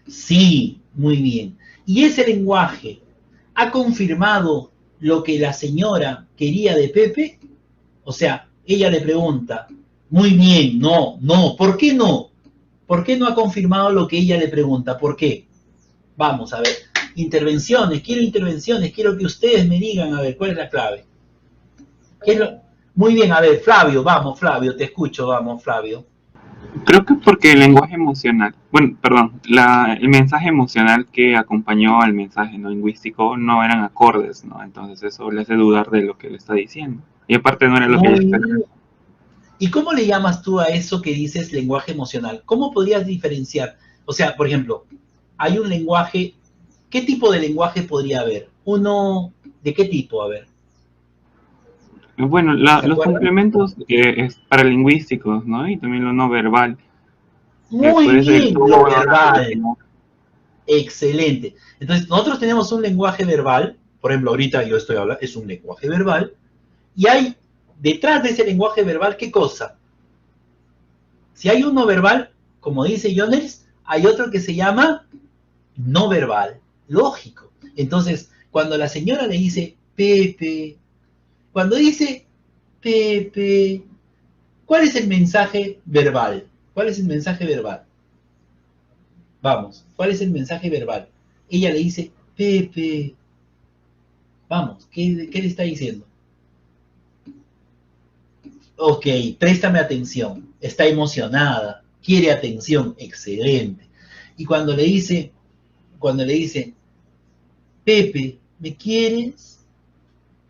Speaker 1: Sí, muy bien. ¿Y ese lenguaje ha confirmado lo que la señora quería de Pepe? O sea, ella le pregunta, muy bien, no, no, ¿por qué no? ¿Por qué no ha confirmado lo que ella le pregunta? ¿Por qué? Vamos a ver, intervenciones, quiero que ustedes me digan, a ver, ¿cuál es la clave? ¿Qué es lo... Muy bien, a ver, Flavio, vamos, Flavio, te escucho, vamos, Flavio.
Speaker 3: Creo que porque el lenguaje emocional, bueno, perdón, el mensaje emocional que acompañó al mensaje no lingüístico no eran acordes, ¿no? Entonces eso le hace dudar de lo que le está diciendo. Y aparte no era lo que ella esperaba.
Speaker 1: ¿Y cómo le llamas tú a eso que dices lenguaje emocional? ¿Cómo podrías diferenciar? O sea, por ejemplo, hay un lenguaje, ¿qué tipo de lenguaje podría haber? Uno, ¿de qué tipo? A ver.
Speaker 3: Bueno, los complementos paralingüísticos, ¿no? Y también lo no verbal.
Speaker 1: Muy bien, lo verbal.
Speaker 3: ¿no?
Speaker 1: Excelente. Entonces, nosotros tenemos un lenguaje verbal, por ejemplo, ahorita yo estoy hablando, es un lenguaje verbal, y hay detrás de ese lenguaje verbal, ¿qué cosa? Si hay uno verbal, como dice Jones, hay otro que se llama no verbal, lógico. Entonces, cuando la señora le dice, Pepe, cuando dice, Pepe, ¿cuál es el mensaje verbal? ¿Cuál es el mensaje verbal? Vamos, ¿cuál es el mensaje verbal? Ella le dice, Pepe, vamos, ¿qué le está diciendo? Ok, préstame atención, está emocionada, quiere atención, excelente. Y cuando le dice, Pepe, ¿me quieres?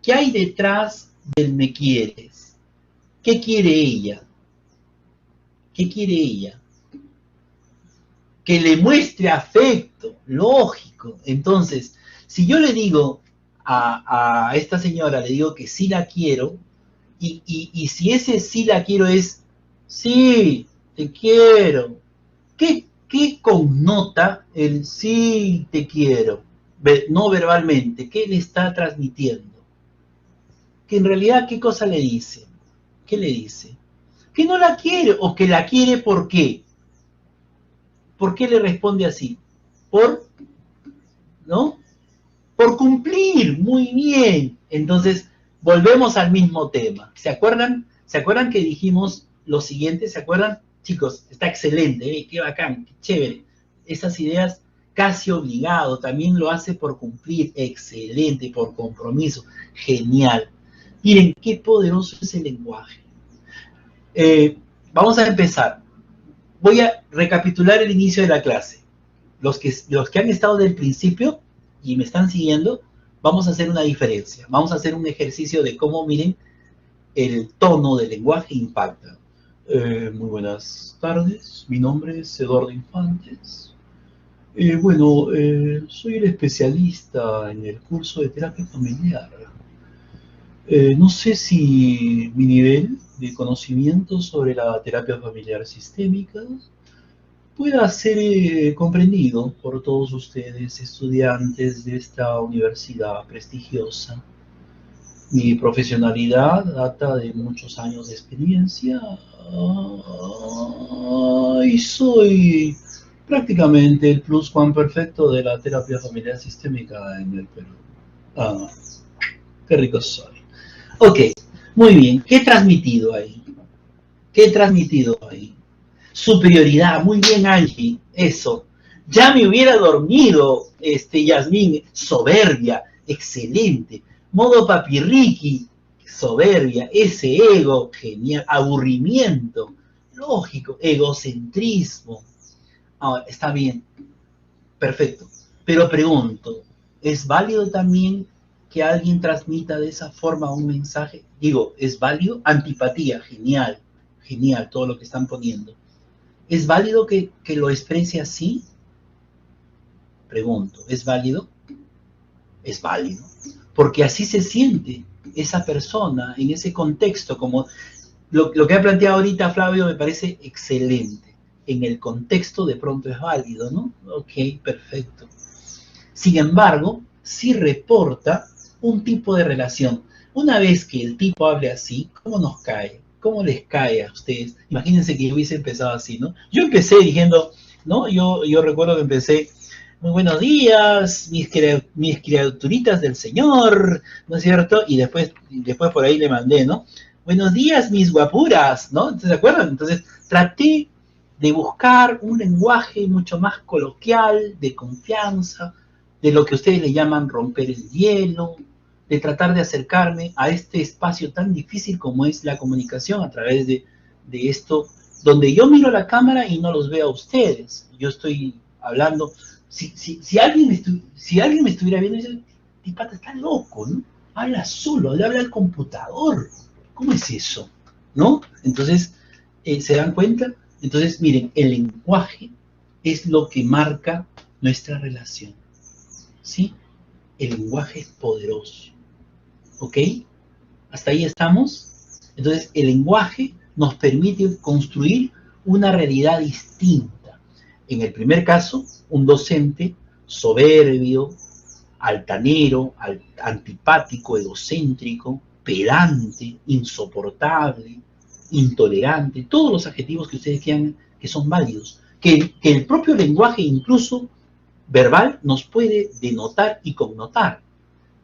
Speaker 1: ¿Qué hay detrás del me quieres? ¿Qué quiere ella? ¿Qué quiere ella? Que le muestre afecto, lógico. Entonces, si yo le digo a esta señora, le digo que sí la quiero, y si ese sí la quiero es Sí, te quiero. ¿Qué connota el sí, te quiero? No verbalmente, ¿qué le está transmitiendo? Que en realidad, ¿qué cosa le dice? ¿Qué le dice? Que no la quiere, o que la quiere, ¿por qué? ¿Por qué le responde así? Por, ¿no? Por cumplir, muy bien. Entonces, volvemos al mismo tema. ¿Se acuerdan? ¿Se acuerdan que dijimos lo siguiente? ¿Se acuerdan? Chicos, está excelente, qué bacán, qué chévere. Esas ideas casi obligado, también lo hace por cumplir, excelente, por compromiso, genial. Miren, qué poderoso es el lenguaje. Vamos a empezar. Voy a recapitular el inicio de la clase. Los que han estado del principio y me están siguiendo, vamos a hacer una diferencia. Vamos a hacer un ejercicio de cómo, miren, el tono del lenguaje impacta. Muy buenas tardes, mi nombre es Eduardo Infantes. Soy el especialista en el curso de terapia familiar. No sé si mi nivel de conocimiento sobre la terapia familiar sistémica pueda ser comprendido por todos ustedes, estudiantes de esta universidad prestigiosa. Mi profesionalidad data de muchos años de experiencia y soy prácticamente el pluscuamperfecto de la terapia familiar sistémica en el Perú. Ah, qué rico soy. Ok, muy bien. ¿Qué he transmitido ahí? ¿Qué he transmitido ahí? Superioridad, muy bien, Angie, eso. Ya me hubiera dormido, Yasmín, soberbia, excelente. Modo papirriqui, soberbia, ese ego, genial. Aburrimiento, lógico. Egocentrismo. Ahora, está bien, perfecto. Pero pregunto, ¿es válido también que alguien transmita de esa forma un mensaje? Digo, ¿es válido? Antipatía, genial, genial todo lo que están poniendo. ¿Es válido que lo exprese así? Pregunto, ¿es válido? Es válido. Porque así se siente esa persona en ese contexto, como lo que ha planteado ahorita Flavio me parece excelente. En el contexto de pronto es válido, ¿no? Ok, perfecto. Sin embargo, sí reporta un tipo de relación. Una vez que el tipo hable así, ¿cómo nos cae? ¿Cómo les cae a ustedes? Imagínense que yo hubiese empezado así, ¿no? Yo empecé diciendo, ¿no? Yo recuerdo que empecé, muy buenos días, mis criaturitas del Señor, ¿no es cierto? Y después por ahí le mandé, ¿no? Buenos días, mis guapuras, ¿no? ¿Se acuerdan? Entonces, traté de buscar un lenguaje mucho más coloquial, de confianza, de lo que ustedes le llaman romper el hielo, de tratar de acercarme a este espacio tan difícil como es la comunicación a través de esto, donde yo miro la cámara y no los veo a ustedes. Yo estoy hablando. Si alguien me estuviera viendo, dice, este pata está loco, ¿no? Habla solo, le habla al computador. ¿Cómo es eso? ¿No? Entonces, ¿se dan cuenta? Entonces, miren, el lenguaje es lo que marca nuestra relación. ¿Sí? El lenguaje es poderoso. ¿Ok? ¿Hasta ahí estamos? Entonces, el lenguaje nos permite construir una realidad distinta. En el primer caso, un docente soberbio, altanero, antipático, egocéntrico, pedante, insoportable, intolerante, todos los adjetivos que ustedes quieran que son válidos, que el propio lenguaje incluso verbal nos puede denotar y connotar.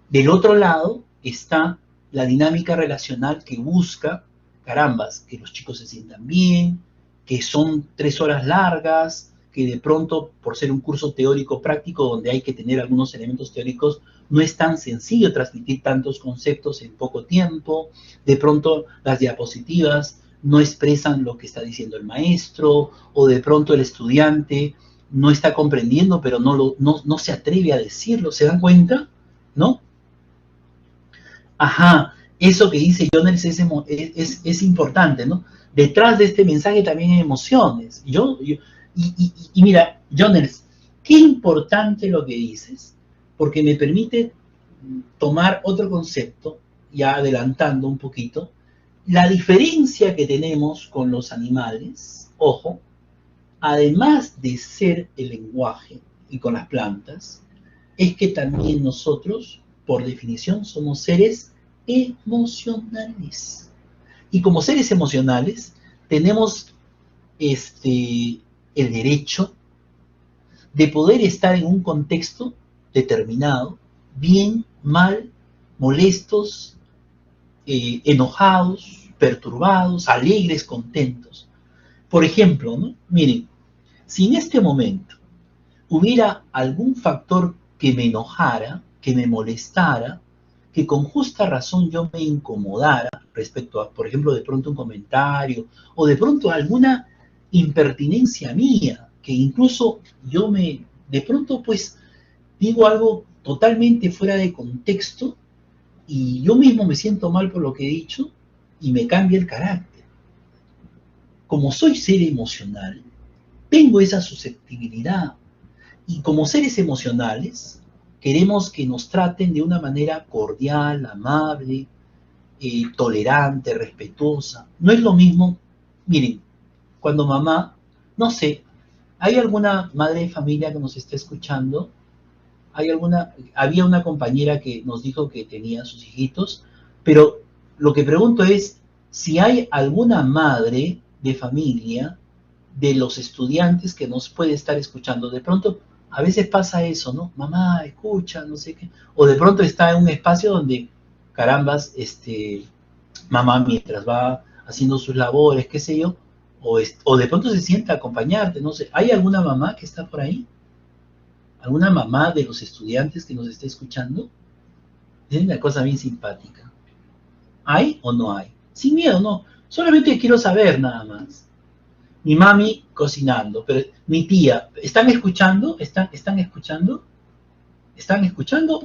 Speaker 1: Del otro lado está la dinámica relacional que busca, carambas, que los chicos se sientan bien, que son 3 horas largas, que de pronto, por ser un curso teórico práctico donde hay que tener algunos elementos teóricos, no es tan sencillo transmitir tantos conceptos en poco tiempo. De pronto las diapositivas no expresan lo que está diciendo el maestro, o de pronto el estudiante no está comprendiendo, pero no se atreve a decirlo. ¿Se dan cuenta? ¿No? Ajá, eso que dice Jonels es importante, ¿no? Detrás de este mensaje también hay emociones. Y mira, Jonels, qué importante lo que dices, porque me permite tomar otro concepto, ya adelantando un poquito, La diferencia que tenemos con los animales, ojo, además de ser el lenguaje y con las plantas, es que también nosotros, por definición, somos seres emocionales. Y como seres emocionales, tenemos el derecho de poder estar en un contexto determinado, bien, mal, molestos, enojados, perturbados, alegres, contentos. Por ejemplo, ¿no? Miren, si en este momento hubiera algún factor que me enojara, que me molestara, que con justa razón yo me incomodara respecto a, por ejemplo, de pronto un comentario o de pronto alguna impertinencia mía, que incluso de pronto pues digo algo totalmente fuera de contexto y yo mismo me siento mal por lo que he dicho y me cambia el carácter. Como soy ser emocional, tengo esa susceptibilidad y como seres emocionales queremos que nos traten de una manera cordial, amable, tolerante, respetuosa. No es lo mismo, miren, cuando mamá, no sé, ¿hay alguna madre de familia que nos esté escuchando? Había una compañera que nos dijo que tenía sus hijitos, pero lo que pregunto es si hay alguna madre de familia de los estudiantes que nos puede estar escuchando. De pronto, a veces pasa eso, ¿no? Mamá, escucha, no sé qué. O de pronto está en un espacio donde, carambas, mamá mientras va haciendo sus labores, qué sé yo, o de pronto se sienta a acompañarte, no sé. ¿Hay alguna mamá que está por ahí? ¿Alguna mamá de los estudiantes que nos esté escuchando? Es una cosa bien simpática. ¿Hay o no hay? Sin miedo, no. Solamente quiero saber nada más. Mi mami cocinando, pero mi tía, ¿están escuchando? ¿Están escuchando? ¿Están escuchando?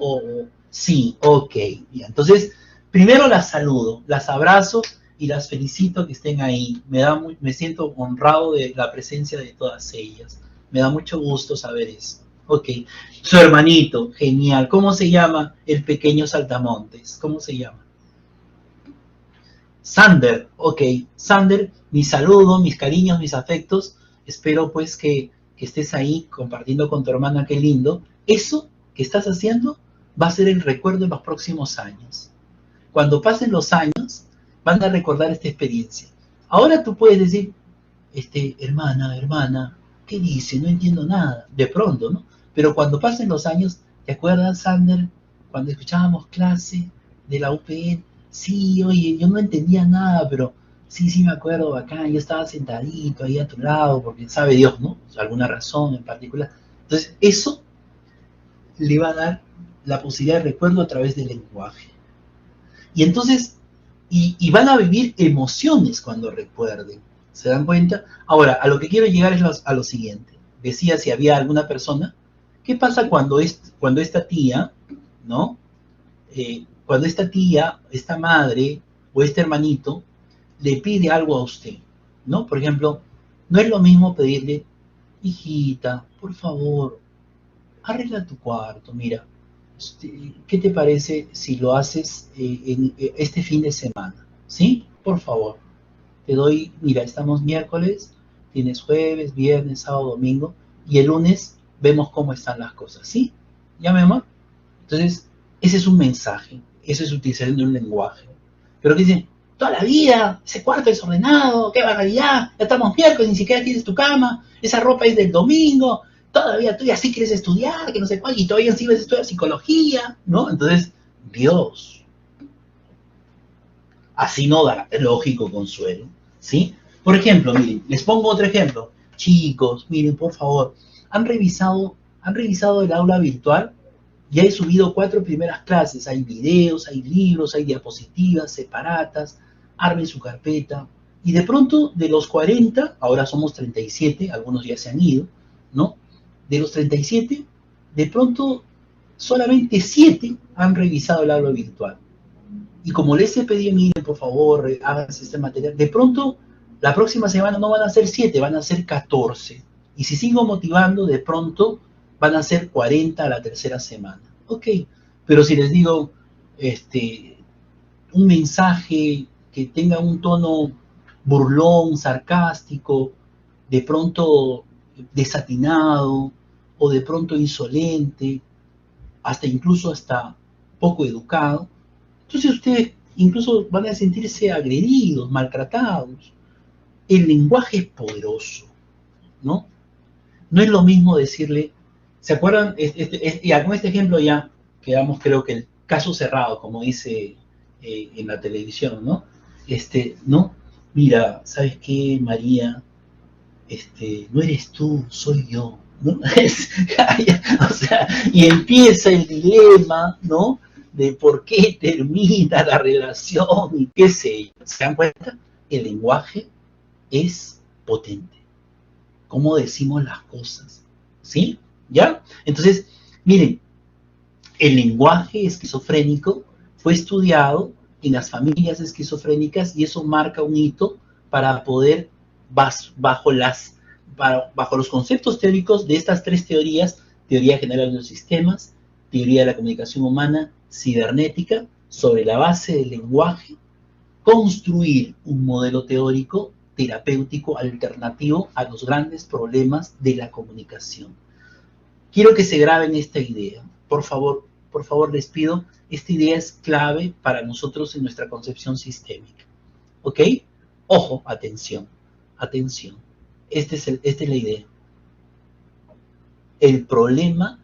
Speaker 1: Sí, ok. Bien. Entonces, primero las saludo, las abrazo y las felicito que estén ahí. Me siento honrado de la presencia de todas ellas. Me da mucho gusto saber eso. Ok. Su hermanito, genial. ¿Cómo se llama el pequeño saltamontes? ¿Cómo se llama? Sander, ok. Sander, mi saludo, mis cariños, mis afectos. Espero pues que estés ahí compartiendo con tu hermana, qué lindo. Eso que estás haciendo va a ser el recuerdo en los próximos años. Cuando pasen los años, van a recordar esta experiencia. Ahora tú puedes decir, hermana, ¿qué dice? No entiendo nada. De pronto, ¿no? Pero cuando pasen los años, ¿te acuerdas, Sander, cuando escuchábamos clase de la UPN? Sí, oye, yo no entendía nada, pero sí me acuerdo, acá yo estaba sentadito ahí a tu lado, porque sabe Dios, ¿no? Alguna razón en particular. Entonces, eso le va a dar la posibilidad de recuerdo a través del lenguaje. Y entonces, y van a vivir emociones cuando recuerden. ¿Se dan cuenta? Ahora, a lo que quiero llegar es a lo siguiente. Decía si había alguna persona. ¿Qué pasa cuando esta tía, ¿no? Cuando esta tía, esta madre o este hermanito le pide algo a usted, ¿no? Por ejemplo, no es lo mismo pedirle, hijita, por favor, arregla tu cuarto, mira, ¿qué te parece si lo haces este fin de semana? ¿Sí? Por favor, te doy, mira, estamos miércoles, tienes jueves, viernes, sábado, domingo, y el lunes vemos cómo están las cosas, ¿sí? ¿Ya, mi amor? Entonces, ese es un mensaje, ese es utilización de un lenguaje. Pero que dicen, toda la vida, ese cuarto desordenado, qué barbaridad, ya estamos miércoles, ni siquiera tienes tu cama, esa ropa es del domingo, todavía tú ya sí quieres estudiar, que no sé cuál, y todavía sí vas a estudiar psicología, ¿no? Entonces, Dios, así no da lógico consuelo, ¿sí? Por ejemplo, miren, les pongo otro ejemplo. Chicos, miren, por favor, ¿han revisado el aula virtual? Ya he subido 4 primeras clases, hay videos, hay libros, hay diapositivas separatas, armen su carpeta. Y de pronto, de los 40, ahora somos 37, algunos ya se han ido, ¿no? De los 37, de pronto solamente 7 han revisado el aula virtual. Y como les he pedido, miren, por favor, háganse este material, de pronto, la próxima semana no van a ser 7, van a ser 14. Y si sigo motivando, de pronto van a ser 40 a la tercera semana. Ok, pero si les digo un mensaje que tenga un tono burlón, sarcástico, de pronto desatinado, o de pronto insolente, hasta poco educado, entonces ustedes incluso van a sentirse agredidos, maltratados. El lenguaje es poderoso, ¿no? No es lo mismo decirle, ¿se acuerdan? Ya, con este ejemplo ya quedamos, creo que el caso cerrado, como dice en la televisión, ¿no? ¿No? Mira, ¿sabes qué, María? No eres tú, soy yo, ¿no? O sea, y empieza el dilema, ¿no? De por qué termina la relación y qué sé yo. ¿Se dan cuenta? El lenguaje es potente. Cómo decimos las cosas, ¿sí? ¿Ya? Entonces, miren, el lenguaje esquizofrénico fue estudiado en las familias esquizofrénicas y eso marca un hito para poder, bajo los conceptos teóricos de estas tres teorías, teoría general de los sistemas, teoría de la comunicación humana, cibernética, sobre la base del lenguaje, construir un modelo teórico terapéutico alternativo a los grandes problemas de la comunicación. Quiero que se graben esta idea. Por favor, les pido, esta idea es clave para nosotros en nuestra concepción sistémica. ¿Ok? Ojo, atención, atención. Esta es la idea. El problema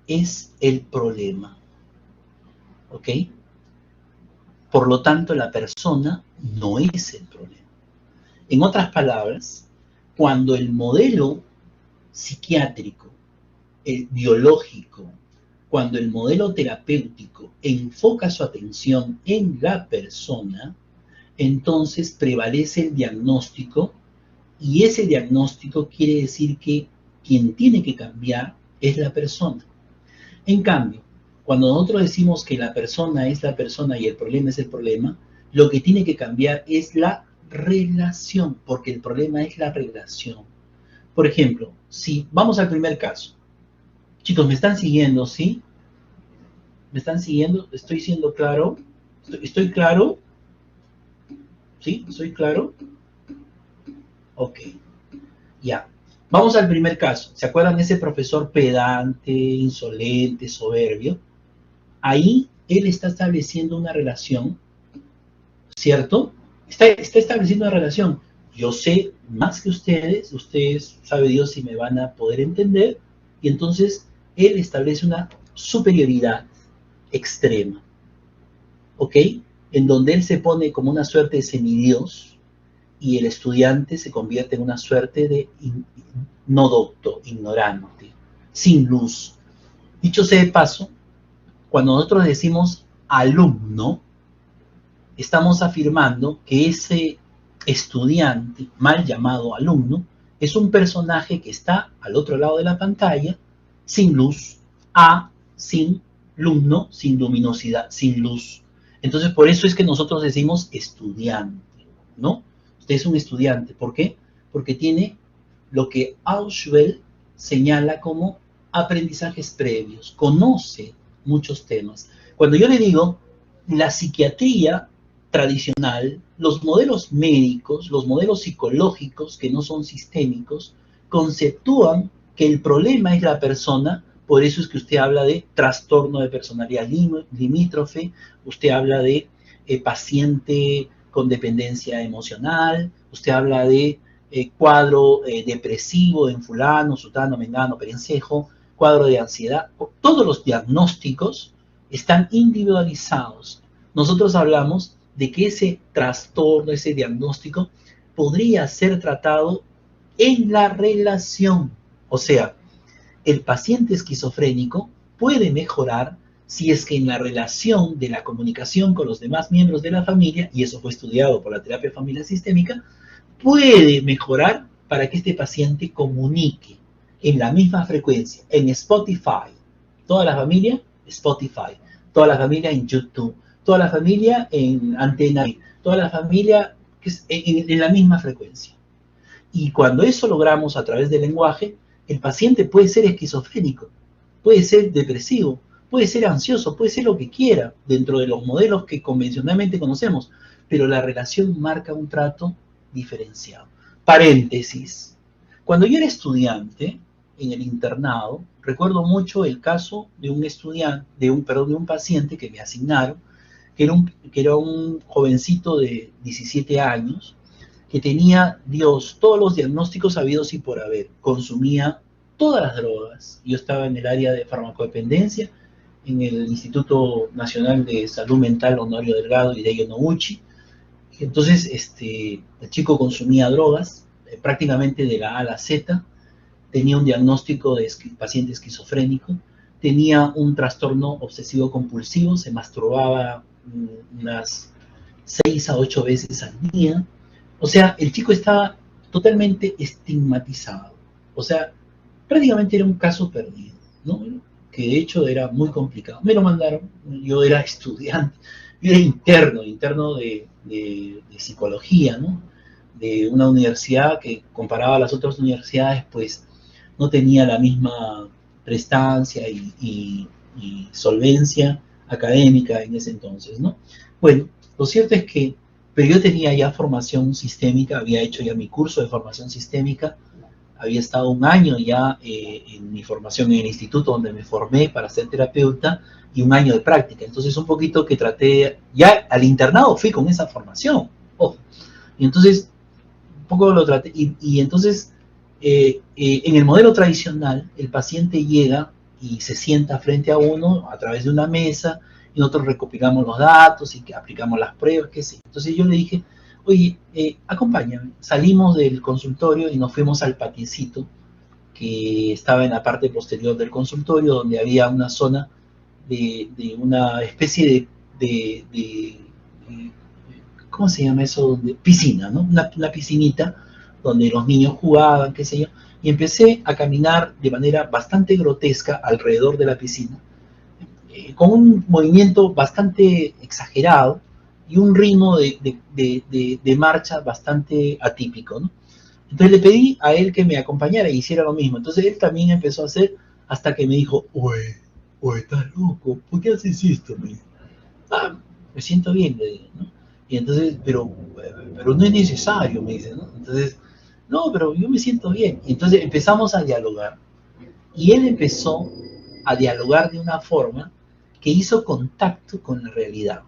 Speaker 1: es el problema. ¿Ok? Por lo tanto, la persona no es el problema. En otras palabras, cuando el modelo psiquiátrico, el biológico, cuando el modelo terapéutico enfoca su atención en la persona, entonces prevalece el diagnóstico y ese diagnóstico quiere decir que quien tiene que cambiar es la persona. En cambio, cuando nosotros decimos que la persona es la persona y el problema es el problema, lo que tiene que cambiar es la relación, porque el problema es la relación. Por ejemplo, si vamos al primer caso. Chicos, ¿me están siguiendo, sí? ¿Me están siguiendo? ¿Estoy siendo claro? ¿Estoy claro? ¿Sí? ¿Soy claro? Ok. Ya. Vamos al primer caso. ¿Se acuerdan de ese profesor pedante, insolente, soberbio? Ahí él está estableciendo una relación, ¿cierto? Está estableciendo una relación. Yo sé más que ustedes sabe Dios si me van a poder entender, y entonces él establece una superioridad extrema, ¿ok? En donde él se pone como una suerte de semidios y el estudiante se convierte en una suerte de no docto, ignorante, sin luz. Dicho sea de paso, cuando nosotros decimos alumno, estamos afirmando que ese estudiante, mal llamado alumno, es un personaje que está al otro lado de la pantalla, sin luz, sin lumno, sin luminosidad, sin luz. Entonces, por eso es que nosotros decimos estudiante, ¿no? Usted es un estudiante. ¿Por qué? Porque tiene lo que Auschwitz señala como aprendizajes previos, conoce muchos temas. Cuando yo le digo, la psiquiatría tradicional, los modelos médicos, los modelos psicológicos que no son sistémicos, conceptúan que el problema es la persona. Por eso es que usted habla de trastorno de personalidad limítrofe, usted habla de paciente con dependencia emocional, usted habla de cuadro depresivo en fulano, sutano, mengano, perencejo, cuadro de ansiedad. Todos los diagnósticos están individualizados. Nosotros hablamos de que ese trastorno, ese diagnóstico, podría ser tratado en la relación. O sea, el paciente esquizofrénico puede mejorar si es que en la relación de la comunicación con los demás miembros de la familia, y eso fue estudiado por la terapia familiar sistémica, puede mejorar para que este paciente comunique en la misma frecuencia, en Spotify. Toda la familia, Spotify. Toda la familia en YouTube. Toda la familia en Antena, toda la familia en la misma frecuencia. Y cuando eso logramos a través del lenguaje, el paciente puede ser esquizofrénico, puede ser depresivo, puede ser ansioso, puede ser lo que quiera dentro de los modelos que convencionalmente conocemos, pero la relación marca un trato diferenciado. Paréntesis. Cuando yo era estudiante en el internado, recuerdo mucho el caso de un estudiante, de un paciente que me asignaron, que era un jovencito de 17 años, que tenía, Dios, todos los diagnósticos habidos y por haber, consumía todas las drogas. Yo estaba en el área de farmacodependencia, en el Instituto Nacional de Salud Mental Honorio Delgado y Hideki Noguchi. Entonces, el chico consumía drogas, prácticamente de la A a la Z, tenía un diagnóstico de paciente esquizofrénico, tenía un trastorno obsesivo compulsivo, se masturbaba unas 6 a 8 veces al día. O sea, el chico estaba totalmente estigmatizado. O sea, prácticamente era un caso perdido, ¿no? Que de hecho era muy complicado. Me lo mandaron, yo era estudiante, yo era interno de psicología, ¿no? De una universidad que comparado a las otras universidades, pues no tenía la misma prestancia y solvencia académica en ese entonces, ¿no? Bueno, lo cierto es que, pero yo tenía ya formación sistémica, había hecho ya mi curso de formación sistémica, había estado un año ya en mi formación en el instituto donde me formé para ser terapeuta y un año de práctica. Entonces un poquito que traté, ya al internado fui con esa formación, ojo. Y entonces un poco lo traté, y entonces en el modelo tradicional el paciente llega y se sienta frente a uno a través de una mesa y nosotros recopilamos los datos y que aplicamos las pruebas, qué sé. Entonces yo le dije, oye, acompáñame. Salimos del consultorio y nos fuimos al patiecito que estaba en la parte posterior del consultorio, donde había una zona de una especie de ¿cómo se llama eso? De piscina, ¿no? Una piscinita donde los niños jugaban, qué sé yo. Y empecé a caminar de manera bastante grotesca alrededor de la piscina, con un movimiento bastante exagerado y un ritmo de marcha bastante atípico, ¿no? Entonces le pedí a él que me acompañara y hiciera lo mismo. Entonces él también empezó a hacer hasta que me dijo, oye, estás loco, ¿por qué haces esto? Me dijo, me siento bien, le digo, ¿no? Y entonces, pero no es necesario, me dice, ¿no? Entonces, no, pero yo me siento bien. Y entonces empezamos a dialogar. Y él empezó a dialogar de una forma que hizo contacto con la realidad.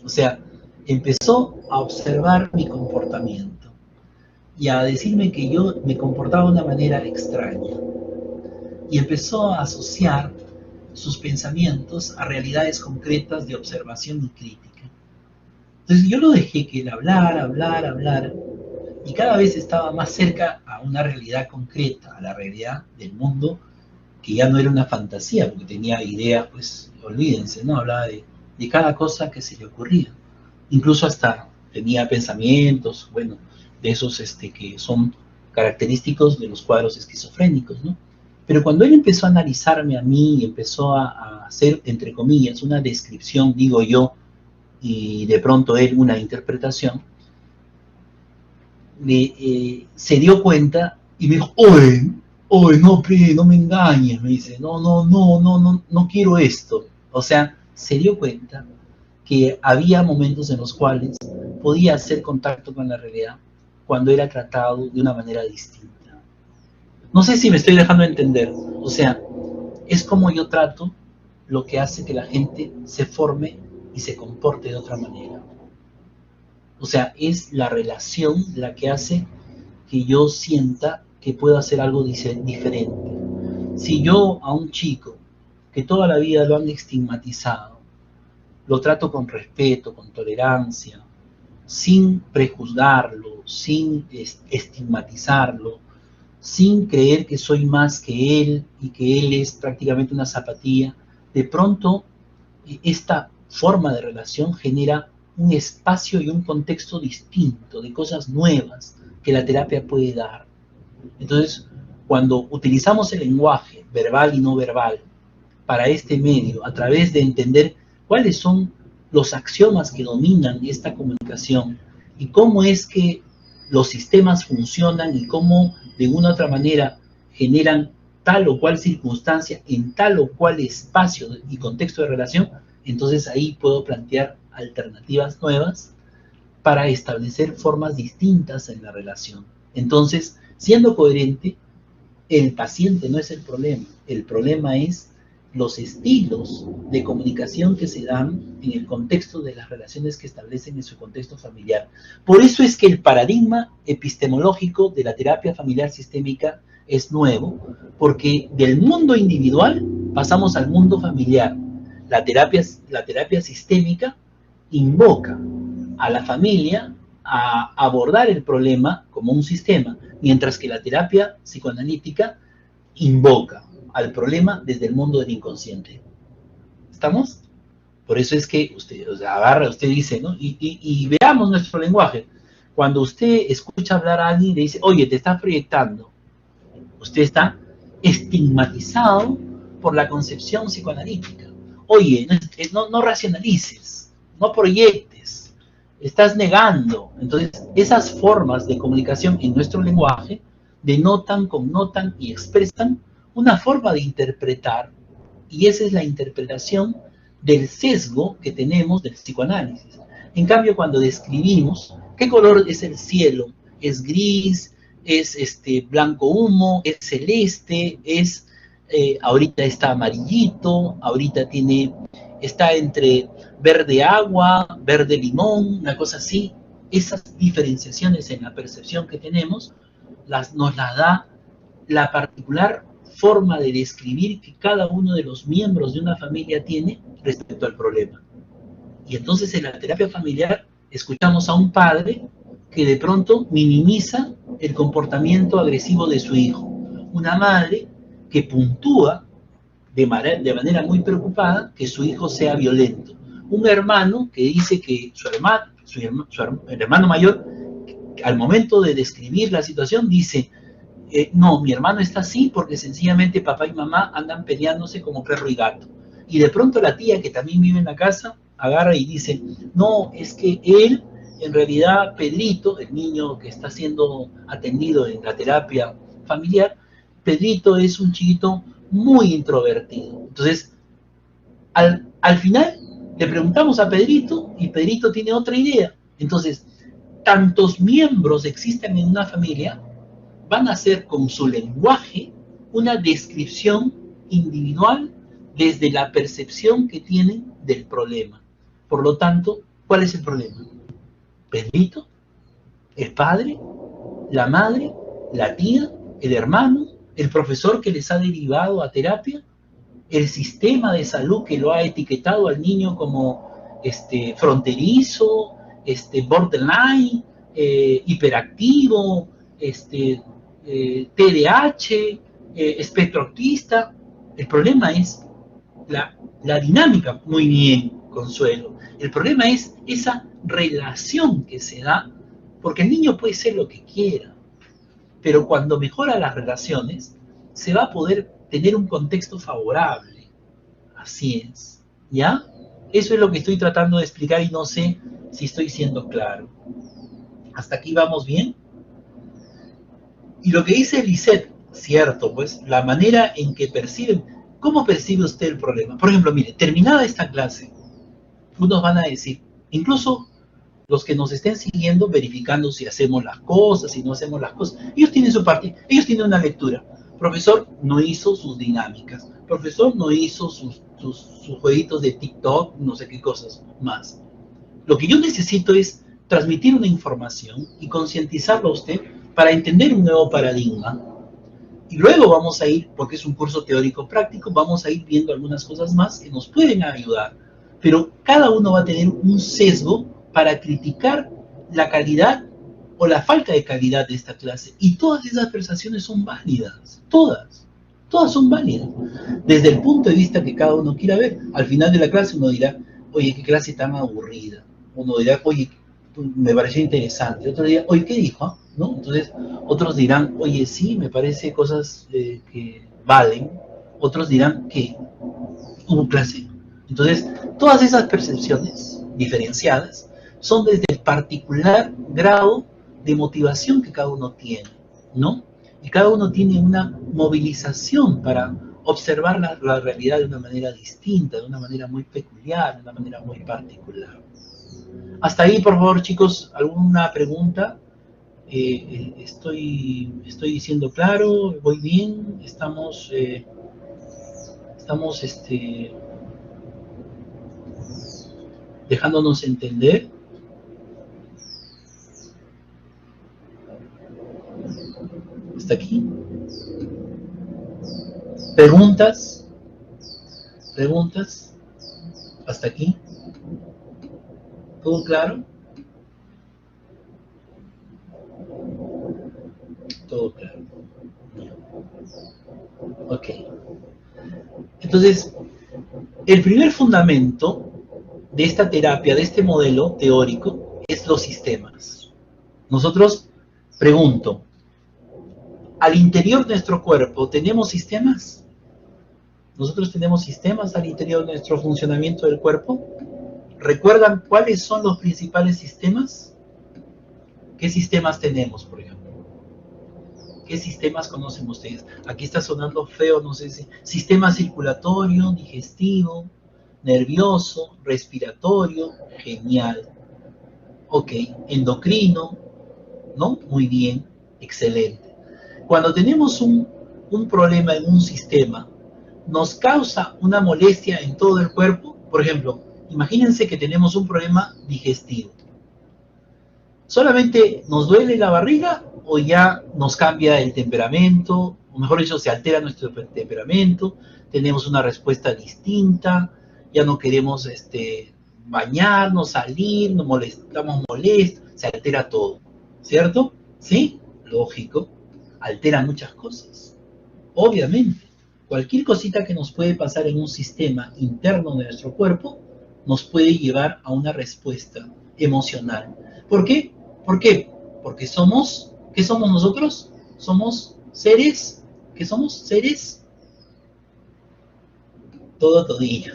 Speaker 1: O sea, empezó a observar mi comportamiento y a decirme que yo me comportaba de una manera extraña. Y empezó a asociar sus pensamientos a realidades concretas de observación y crítica. Entonces yo lo dejé que él hablara, y cada vez estaba más cerca a una realidad concreta, a la realidad del mundo, que ya no era una fantasía, porque tenía ideas, pues olvídense, ¿no? Hablaba de cada cosa que se le ocurría. Incluso hasta tenía pensamientos, bueno, de esos que son característicos de los cuadros esquizofrénicos, ¿no? Pero cuando él empezó a analizarme a mí y empezó a hacer, entre comillas, una descripción, digo yo, y de pronto él una interpretación, se dio cuenta y me dijo, oye, no, no me engañes, me dice, no quiero esto. O sea, se dio cuenta que había momentos en los cuales podía hacer contacto con la realidad cuando era tratado de una manera distinta. No sé si me estoy dejando entender. O sea, es como yo trato lo que hace que la gente se forme y se comporte de otra manera. O sea, es la relación la que hace que yo sienta que puedo hacer algo diferente. Si yo a un chico que toda la vida lo han estigmatizado, lo trato con respeto, con tolerancia, sin prejuzgarlo, sin estigmatizarlo, sin creer que soy más que él y que él es prácticamente una zapatilla, de pronto esta forma de relación genera un espacio y un contexto distinto, de cosas nuevas que la terapia puede dar. Entonces, cuando utilizamos el lenguaje verbal y no verbal para este medio, a través de entender cuáles son los axiomas que dominan esta comunicación y cómo es que los sistemas funcionan y cómo de una u otra manera generan tal o cual circunstancia en tal o cual espacio y contexto de relación, entonces ahí puedo plantear alternativas nuevas para establecer formas distintas en la relación. Entonces, siendo coherente, el paciente no es el problema es los estilos de comunicación que se dan en el contexto de las relaciones que establecen en su contexto familiar. Por eso es que el paradigma epistemológico de la terapia familiar sistémica es nuevo, porque del mundo individual pasamos al mundo familiar. La terapia sistémica invoca a la familia a abordar el problema como un sistema, mientras que la terapia psicoanalítica invoca al problema desde el mundo del inconsciente. ¿Estamos? Por eso es que usted agarra, usted dice, ¿no? Y veamos nuestro lenguaje. Cuando usted escucha hablar a alguien y le dice, oye, te estás proyectando, usted está estigmatizado por la concepción psicoanalítica. Oye, no racionalices, no proyectes, estás negando. Entonces, esas formas de comunicación en nuestro lenguaje denotan, connotan y expresan una forma de interpretar, y esa es la interpretación del sesgo que tenemos del psicoanálisis. En cambio, cuando describimos qué color es el cielo, es gris, es blanco humo, es celeste, es ahorita está amarillito, ahorita está entre verde agua, verde limón, una cosa así. Esas diferenciaciones en la percepción que tenemos nos las da la particular forma de describir que cada uno de los miembros de una familia tiene respecto al problema. Y entonces en la terapia familiar escuchamos a un padre que de pronto minimiza el comportamiento agresivo de su hijo, una madre que puntúa de manera muy preocupada que su hijo sea violento, un hermano que dice que el hermano mayor, al momento de describir la situación, dice, no, mi hermano está así porque sencillamente papá y mamá andan peleándose como perro y gato. Y de pronto la tía, que también vive en la casa, agarra y dice, no, es que él, en realidad, Pedrito, el niño que está siendo atendido en la terapia familiar, Pedrito es un chiquito muy introvertido. Entonces, al final, le preguntamos a Pedrito y Pedrito tiene otra idea. Entonces, tantos miembros existen en una familia, van a hacer con su lenguaje una descripción individual desde la percepción que tienen del problema. Por lo tanto, ¿cuál es el problema? ¿Pedrito? ¿El padre? ¿La madre? ¿La tía? ¿El hermano? ¿El profesor que les ha derivado a terapia? ¿El sistema de salud que lo ha etiquetado al niño como fronterizo, borderline, hiperactivo, TDAH, espectro autista? El problema es la dinámica, muy bien, Consuelo. El problema es esa relación que se da, porque el niño puede ser lo que quiera, pero cuando mejora las relaciones, se va a poder tener un contexto favorable. Así es, ¿ya? Eso es lo que estoy tratando de explicar y no sé si estoy siendo claro. ¿Hasta aquí vamos bien? Y lo que dice Lisette, cierto, pues, la manera en que perciben, ¿cómo percibe usted el problema? Por ejemplo, mire, terminada esta clase, unos van a decir, incluso los que nos estén siguiendo, verificando si hacemos las cosas, si no hacemos las cosas, ellos tienen su parte, ellos tienen una lectura. Profesor no hizo sus dinámicas, profesor no hizo sus jueguitos de TikTok, no sé qué cosas más. Lo que yo necesito es transmitir una información y concientizarlo a usted para entender un nuevo paradigma. Y luego vamos a ir, porque es un curso teórico práctico, vamos a ir viendo algunas cosas más que nos pueden ayudar. Pero cada uno va a tener un sesgo para criticar la calidad o la falta de calidad de esta clase. Y todas esas percepciones son válidas, todas son válidas. Desde el punto de vista que cada uno quiera ver, al final de la clase uno dirá, oye, qué clase tan aburrida. Uno dirá, oye, me pareció interesante. Otro dirá, oye, ¿qué dijo? ¿No? Entonces, otros dirán, oye, sí, me parece cosas que valen. Otros dirán que hubo clase. Entonces, todas esas percepciones diferenciadas son desde el particular grado de motivación que cada uno tiene, ¿no? Y cada uno tiene una movilización para observar la realidad de una manera distinta, de una manera muy peculiar, de una manera muy particular. Hasta ahí, por favor, chicos, ¿alguna pregunta? Estoy diciendo claro, voy bien, estamos dejándonos entender. ¿Hasta aquí? ¿Preguntas? ¿Preguntas? ¿Hasta aquí? ¿Todo claro? Todo claro. Ok. Entonces, el primer fundamento de esta terapia, de este modelo teórico, es los sistemas. Nosotros, pregunto, ¿al interior de nuestro cuerpo tenemos sistemas? ¿Nosotros tenemos sistemas al interior de nuestro funcionamiento del cuerpo? ¿Recuerdan cuáles son los principales sistemas? ¿Qué sistemas tenemos, por ejemplo? ¿Qué sistemas conocen ustedes? Aquí está sonando feo, no sé si... Sistema circulatorio, digestivo, nervioso, respiratorio, genial. Ok, endocrino, ¿no? Muy bien, excelente. Cuando tenemos un problema en un sistema, nos causa una molestia en todo el cuerpo. Por ejemplo, imagínense que tenemos un problema digestivo. ¿Solamente nos duele la barriga o ya nos cambia el temperamento? O mejor dicho, se altera nuestro temperamento, tenemos una respuesta distinta, ya no queremos bañarnos, salir, estamos molestos, se altera todo, ¿cierto? ¿Sí? Lógico, altera muchas cosas. Obviamente, cualquier cosita que nos puede pasar en un sistema interno de nuestro cuerpo nos puede llevar a una respuesta emocional. ¿Por qué? ¿Por qué? Porque somos, ¿qué somos nosotros? Somos seres, ¿qué somos? Seres, todillo.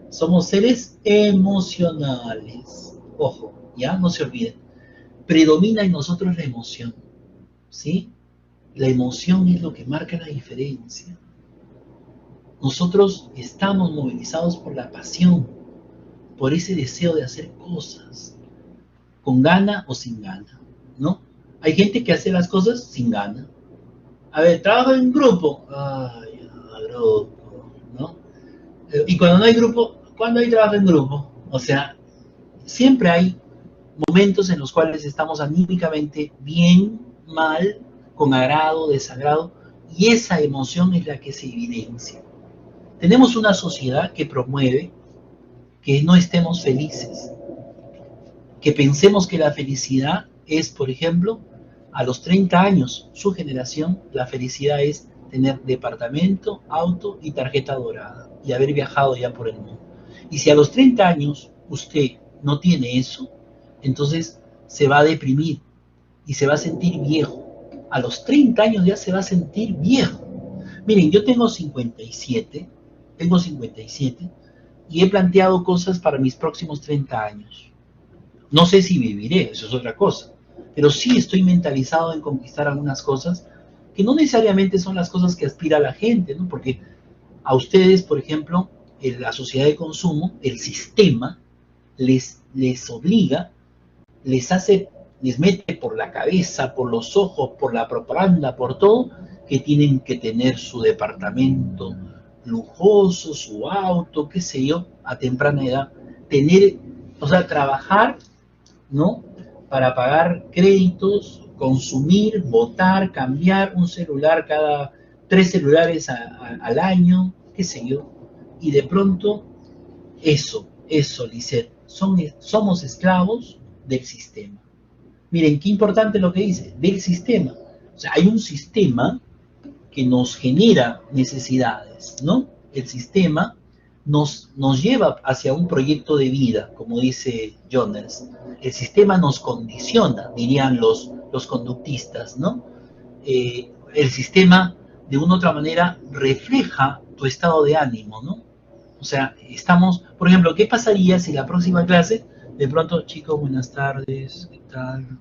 Speaker 1: Somos seres emocionales. Ojo, ya no se olviden. Predomina en nosotros la emoción, ¿sí? La emoción es lo que marca la diferencia. Nosotros estamos movilizados por la pasión, por ese deseo de hacer cosas, con gana o sin gana, ¿no? Hay gente que hace las cosas sin gana. A ver, trabajo en grupo. Ay, grupo, ¿no? Y cuando no hay grupo, ¿cuándo hay trabajo en grupo? O sea, siempre hay momentos en los cuales estamos anímicamente bien, mal, con agrado, desagrado, y esa emoción es la que se evidencia. Tenemos una sociedad que promueve que no estemos felices, que pensemos que la felicidad es, por ejemplo, a los 30 años, su generación, la felicidad es tener departamento, auto y tarjeta dorada y haber viajado ya por el mundo. Y si a los 30 años usted no tiene eso, entonces se va a deprimir y se va a sentir viejo. A los 30 años ya se va a sentir viejo. Miren, yo tengo 57 y he planteado cosas para mis próximos 30 años. No sé si viviré, eso es otra cosa, pero sí estoy mentalizado en conquistar algunas cosas que no necesariamente son las cosas que aspira la gente, ¿no? Porque a ustedes, por ejemplo, en la sociedad de consumo, el sistema les obliga, les mete por la cabeza, por los ojos, por la propaganda, por todo, que tienen que tener su departamento lujoso, su auto, qué sé yo, a temprana edad, trabajar, ¿no? Para pagar créditos, consumir, votar, cambiar un celular cada 3 celulares al año, qué sé yo, y de pronto eso, Lisette, somos esclavos del sistema. Miren, qué importante lo que dice, del sistema. O sea, hay un sistema que nos genera necesidades, ¿no? El sistema nos lleva hacia un proyecto de vida, como dice Jones. El sistema nos condiciona, dirían los conductistas, ¿no? El sistema, de una u otra manera, refleja tu estado de ánimo, ¿no? O sea, estamos, por ejemplo, ¿qué pasaría si la próxima clase, de pronto, chicos, buenas tardes, ¿qué tal?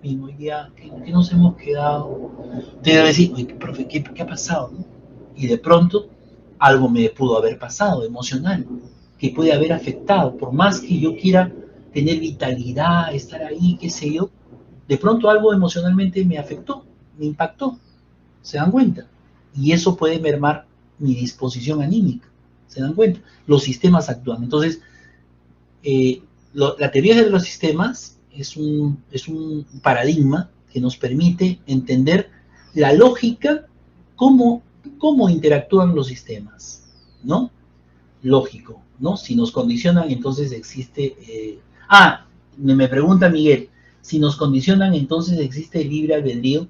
Speaker 1: Mismo día, ¿qué nos hemos quedado? Te debe decir, oye, profe, ¿qué ha pasado? ¿No? Y de pronto, algo me pudo haber pasado, emocional, que puede haber afectado, por más que yo quiera tener vitalidad, estar ahí, qué sé yo, de pronto algo emocionalmente me afectó, me impactó, ¿se dan cuenta? Y eso puede mermar mi disposición anímica, ¿se dan cuenta? Los sistemas actúan. Entonces, la teoría de los sistemas es un paradigma que nos permite entender la lógica, cómo interactúan los sistemas, ¿no? Lógico, ¿no? Si nos condicionan, entonces existe... me pregunta Miguel, si nos condicionan, entonces existe el libre albedrío.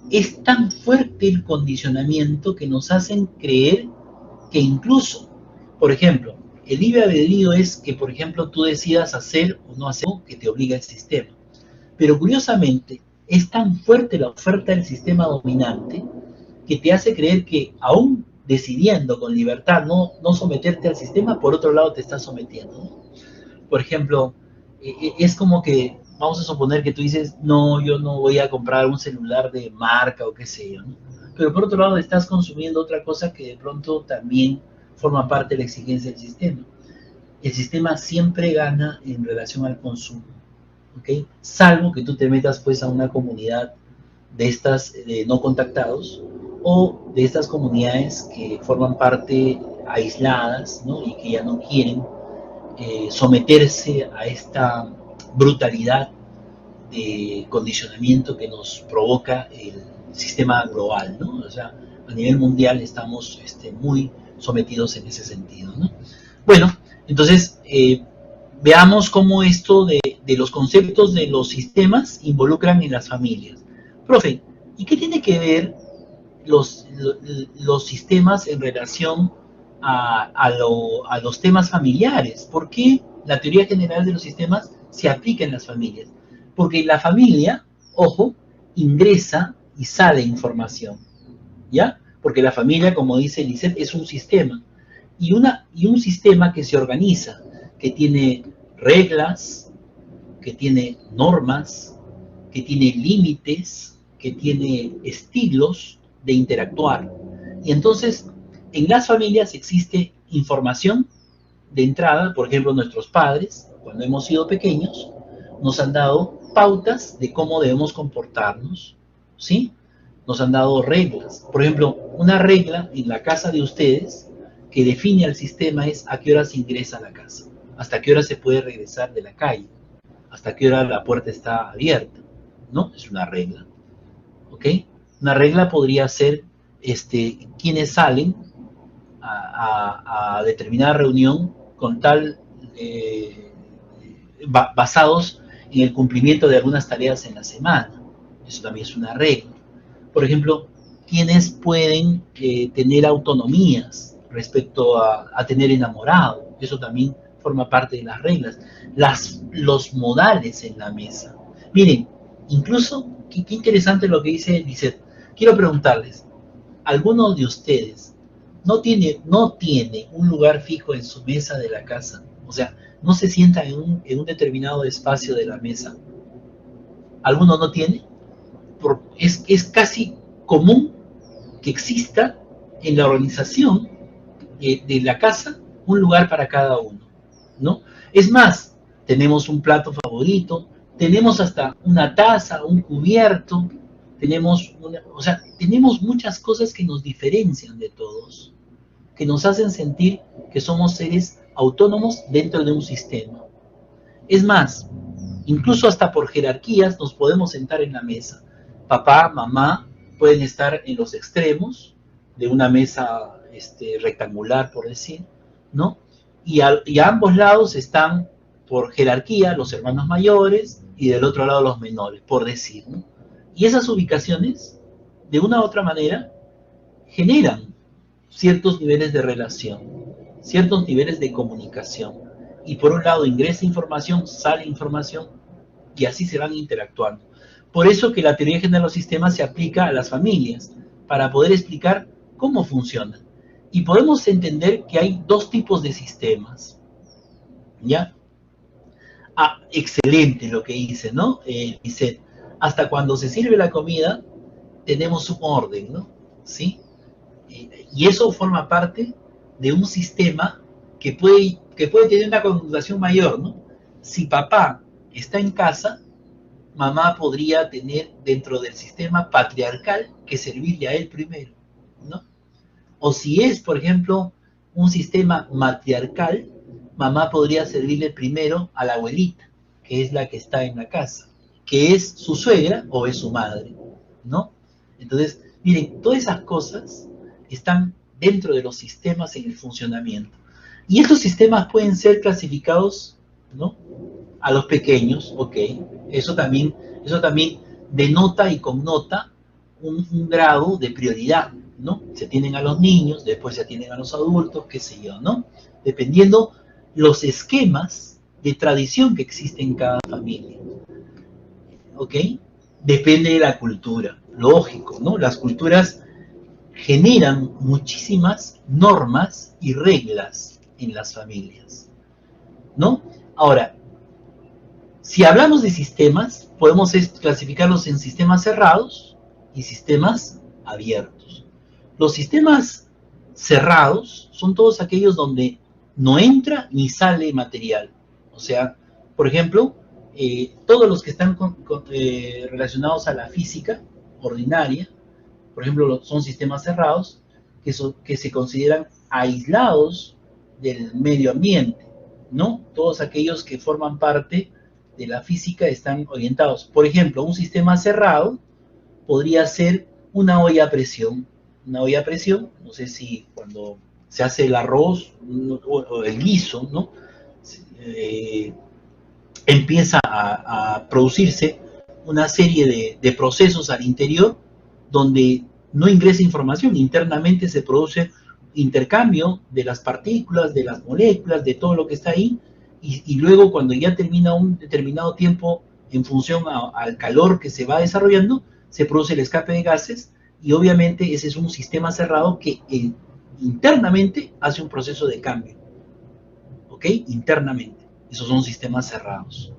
Speaker 1: Es tan fuerte el condicionamiento que nos hacen creer que incluso, por ejemplo, el libre albedrío es que, por ejemplo, tú decidas hacer o no hacer que te obliga el sistema. Pero curiosamente, es tan fuerte la oferta del sistema dominante que te hace creer que aún decidiendo con libertad no someterte al sistema, por otro lado te estás sometiendo, ¿no? Por ejemplo, es como que, vamos a suponer que tú dices, no, yo no voy a comprar un celular de marca o qué sé yo, ¿no? Pero por otro lado estás consumiendo otra cosa que de pronto también forma parte de la exigencia del sistema. El sistema siempre gana en relación al consumo, ¿ok? Salvo que tú te metas pues a una comunidad de estas no contactados o de estas comunidades que forman parte aisladas, ¿no? Y que ya no quieren someterse a esta brutalidad de condicionamiento que nos provoca el sistema global, ¿no? O sea, a nivel mundial estamos muy sometidos en ese sentido, ¿no? Bueno, entonces veamos cómo esto de los conceptos de los sistemas involucran en las familias. Profe, ¿y qué tiene que ver los sistemas en relación a los temas familiares? ¿Por qué la teoría general de los sistemas se aplica en las familias? Porque la familia, ojo, ingresa y sale información, ¿ya? Porque la familia, como dice Lisette, es un sistema. Y un sistema que se organiza, que tiene reglas, que tiene normas, que tiene límites, que tiene estilos de interactuar. Y entonces, en las familias existe información de entrada, por ejemplo, nuestros padres, cuando hemos sido pequeños, nos han dado pautas de cómo debemos comportarnos, ¿sí? Nos han dado reglas. Por ejemplo, una regla en la casa de ustedes que define al sistema es a qué hora se ingresa a la casa, hasta qué hora se puede regresar de la calle, hasta qué hora la puerta está abierta, ¿no? Es una regla, ¿ok? Una regla podría ser quienes salen a determinada reunión con tal, basados en el cumplimiento de algunas tareas en la semana. Eso también es una regla. Por ejemplo, quienes pueden tener autonomías respecto a tener enamorado. Eso también forma parte de las reglas. Los modales en la mesa. Miren, incluso, qué interesante lo que dice Lisette. Quiero preguntarles, ¿alguno de ustedes no tiene un lugar fijo en su mesa de la casa? O sea, no se sienta en un determinado espacio de la mesa. ¿Alguno no tiene? Es casi común que exista en la organización de la casa un lugar para cada uno, ¿no? Es más, tenemos un plato favorito, tenemos hasta una taza, un cubierto, tenemos muchas cosas que nos diferencian de todos, que nos hacen sentir que somos seres autónomos dentro de un sistema. Es más, incluso hasta por jerarquías nos podemos sentar en la mesa. Papá, mamá pueden estar en los extremos de una mesa rectangular, por decir, ¿no? Y a ambos lados están, por jerarquía, los hermanos mayores y del otro lado los menores, por decir, ¿no? Y esas ubicaciones, de una u otra manera, generan ciertos niveles de relación, ciertos niveles de comunicación. Y por un lado ingresa información, sale información, y así se van interactuando. Por eso que la teoría general de los sistemas se aplica a las familias, para poder explicar cómo funcionan. Y podemos entender que hay dos tipos de sistemas, ¿ya? Excelente lo que dice, ¿no? Dice, hasta cuando se sirve la comida, tenemos un orden, ¿no? ¿Sí? Y eso forma parte de un sistema que puede tener una connotación mayor, ¿no? si papá está en casa, mamá podría tener dentro del sistema patriarcal que servirle a él primero, ¿no? O si es, por ejemplo, un sistema matriarcal, mamá podría servirle primero a la abuelita, que es la que está en la casa, que es su suegra o es su madre, ¿no? Entonces, miren, todas esas cosas están dentro de los sistemas en el funcionamiento. Y estos sistemas pueden ser clasificados, ¿no?, a los pequeños, ok, eso también denota y connota un grado de prioridad, ¿no? Se atienden a los niños, después se atienden a los adultos, qué sé yo, ¿no? Dependiendo los esquemas de tradición que existen en cada familia, ¿ok? Depende de la cultura, lógico, ¿no? Las culturas generan muchísimas normas y reglas en las familias, ¿no? Ahora, si hablamos de sistemas, podemos clasificarlos en sistemas cerrados y sistemas abiertos. Los sistemas cerrados son todos aquellos donde no entra ni sale material. O sea, por ejemplo, todos los que están relacionados a la física ordinaria, por ejemplo, son sistemas cerrados que se consideran aislados del medio ambiente, ¿no? Todos aquellos que forman parte de la física están orientados. Por ejemplo, un sistema cerrado podría ser una olla a presión. Una olla a presión, no sé si cuando se hace el arroz o el guiso, ¿no? Empieza a producirse una serie de procesos al interior donde no ingresa información, internamente se produce intercambio de las partículas, de las moléculas, de todo lo que está ahí, y luego cuando ya termina un determinado tiempo en función al calor que se va desarrollando, se produce el escape de gases, y obviamente ese es un sistema cerrado que internamente hace un proceso de cambio, ¿ok? Internamente, esos son sistemas cerrados.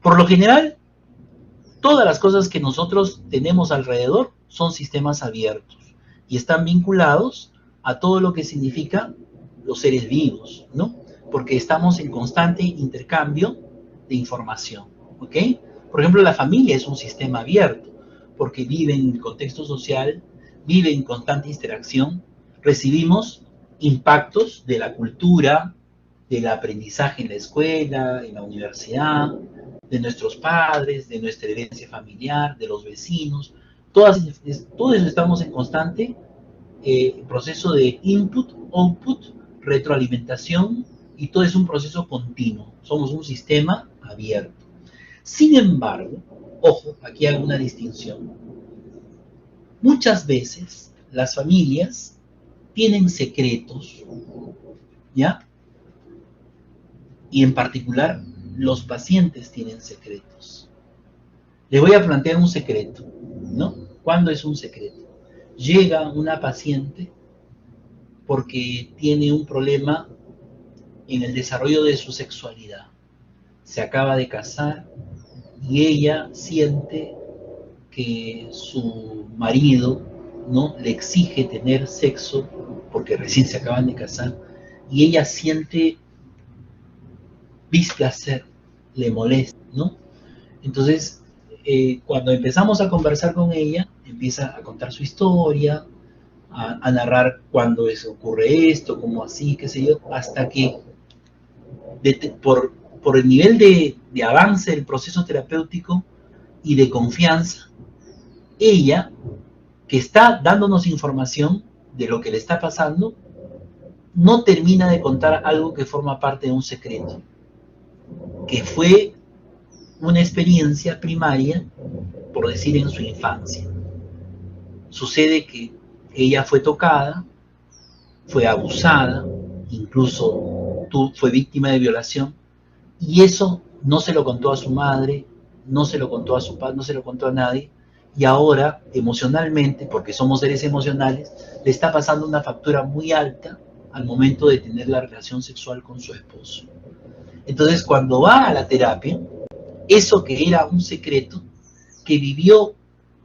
Speaker 1: Por lo general, todas las cosas que nosotros tenemos alrededor son sistemas abiertos y están vinculados a todo lo que significa los seres vivos, ¿no? Porque estamos en constante intercambio de información, ¿ok? Por ejemplo, la familia es un sistema abierto, porque vive en el contexto social, vive en constante interacción, recibimos impactos de la cultura, del aprendizaje en la escuela, en la universidad, de nuestros padres, de nuestra herencia familiar, de los vecinos, todos estamos en constante proceso de input, output, retroalimentación, y todo es un proceso continuo. Somos un sistema abierto. Sin embargo, ojo, aquí hago una distinción. Muchas veces las familias tienen secretos, ¿ya? Y en particular, los pacientes tienen secretos. Les voy a plantear un secreto, ¿no? ¿Cuándo es un secreto? Llega una paciente porque tiene un problema en el desarrollo de su sexualidad. Se acaba de casar y ella siente que su marido, ¿no?, le exige tener sexo porque recién se acaban de casar, y ella siente displacer, le molesta, ¿no? Entonces, cuando empezamos a conversar con ella, empieza a contar su historia, a narrar cuándo ocurre esto, cómo así, qué sé yo, hasta que por el nivel de avance del proceso terapéutico y de confianza, ella, que está dándonos información de lo que le está pasando, no termina de contar algo que forma parte de un secreto, que fue una experiencia primaria, por decir, en su infancia. Sucede que ella fue tocada, fue abusada, incluso fue víctima de violación, y eso no se lo contó a su madre, no se lo contó a su padre, no se lo contó a nadie, y ahora emocionalmente, porque somos seres emocionales, le está pasando una factura muy alta al momento de tener la relación sexual con su esposo. Entonces, cuando va a la terapia, eso que era un secreto, que vivió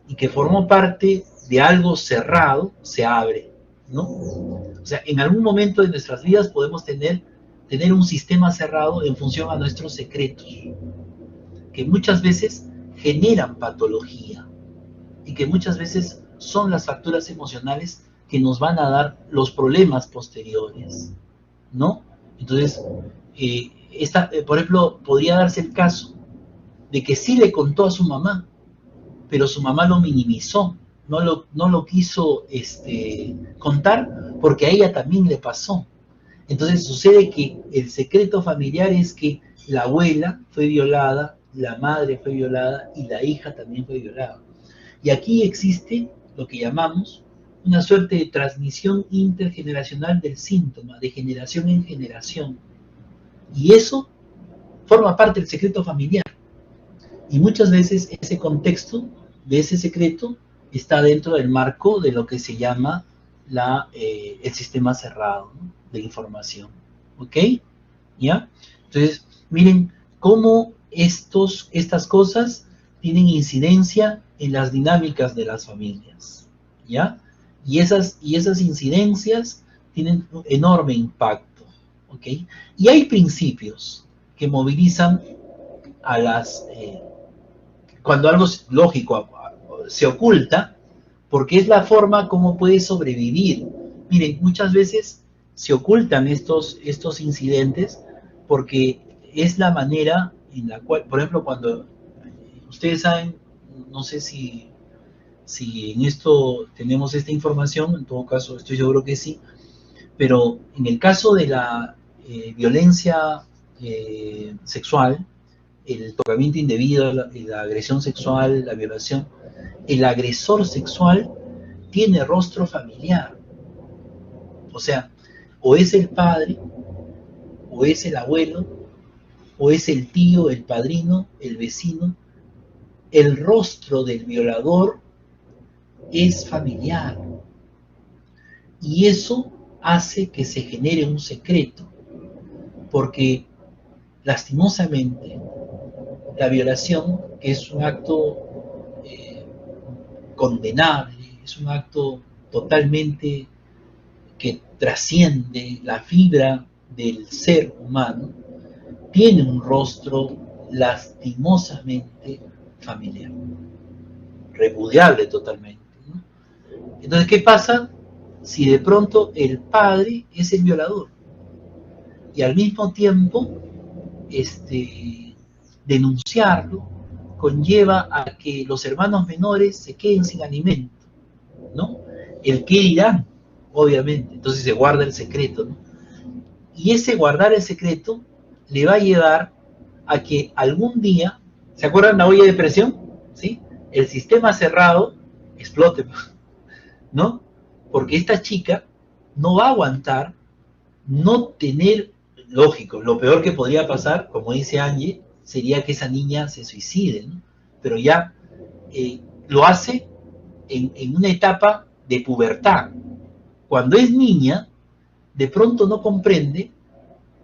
Speaker 1: y que formó parte de algo cerrado, se abre, ¿no? O sea, en algún momento de nuestras vidas podemos tener tener un sistema cerrado en función a nuestros secretos, que muchas veces generan patología y que muchas veces son las facturas emocionales que nos van a dar los problemas posteriores, ¿no? Entonces, por ejemplo, podría darse el caso de que sí le contó a su mamá, pero su mamá lo minimizó, no lo quiso contar porque a ella también le pasó. Entonces sucede que el secreto familiar es que la abuela fue violada, la madre fue violada y la hija también fue violada. Y aquí existe lo que llamamos una suerte de transmisión intergeneracional del síntoma, de generación en generación. Y eso forma parte del secreto familiar. Y muchas veces ese contexto de ese secreto está dentro del marco de lo que se llama el sistema cerrado, ¿no?, de información. ¿Ok? ¿Ya? Entonces, miren cómo estas cosas tienen incidencia en las dinámicas de las familias. ¿Ya? Y esas incidencias tienen un enorme impacto. ¿Ok? Y hay principios que movilizan a cuando algo es lógico se oculta, porque es la forma como puede sobrevivir. Miren, muchas veces se ocultan estos incidentes porque es la manera en la cual, por ejemplo, cuando ustedes saben, no sé si en esto tenemos esta información, en todo caso estoy seguro que sí, pero en el caso de la violencia sexual, el tocamiento indebido, la agresión sexual, la violación, el agresor sexual tiene rostro familiar. O sea, o es el padre, o es el abuelo, o es el tío, el padrino, el vecino. El rostro del violador es familiar. Y eso hace que se genere un secreto, porque lastimosamente la violación, que es un acto condenable, es un acto totalmente que trasciende la fibra del ser humano, tiene un rostro lastimosamente familiar, repudiable totalmente, ¿no? Entonces, ¿qué pasa si de pronto el padre es el violador? Y al mismo tiempo, denunciarlo conlleva a que los hermanos menores se queden sin alimento, ¿no? El qué dirán, obviamente, entonces se guarda el secreto, ¿no? Y ese guardar el secreto le va a llevar a que algún día, ¿se acuerdan la olla de presión? ¿Sí? El sistema cerrado explote, ¿no? Porque esta chica no va a aguantar no tener, lógico, lo peor que podría pasar, como dice Angie, sería que esa niña se suicide, ¿no? Pero ya lo hace en una etapa de pubertad. Cuando es niña, de pronto no comprende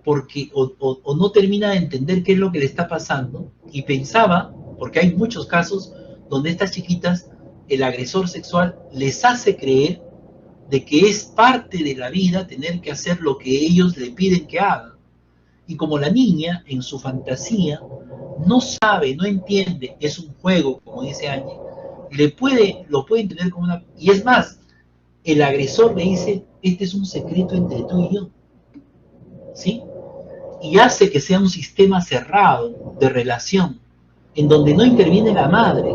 Speaker 1: porque o no termina de entender qué es lo que le está pasando y pensaba, porque hay muchos casos donde estas chiquitas, el agresor sexual les hace creer de que es parte de la vida tener que hacer lo que ellos le piden que hagan. Y como la niña, en su fantasía, no sabe, no entiende, es un juego, como dice Angie, lo puede entender como una... Y es más, el agresor le dice, este es un secreto entre tú y yo, ¿sí? Y hace que sea un sistema cerrado de relación, en donde no interviene la madre,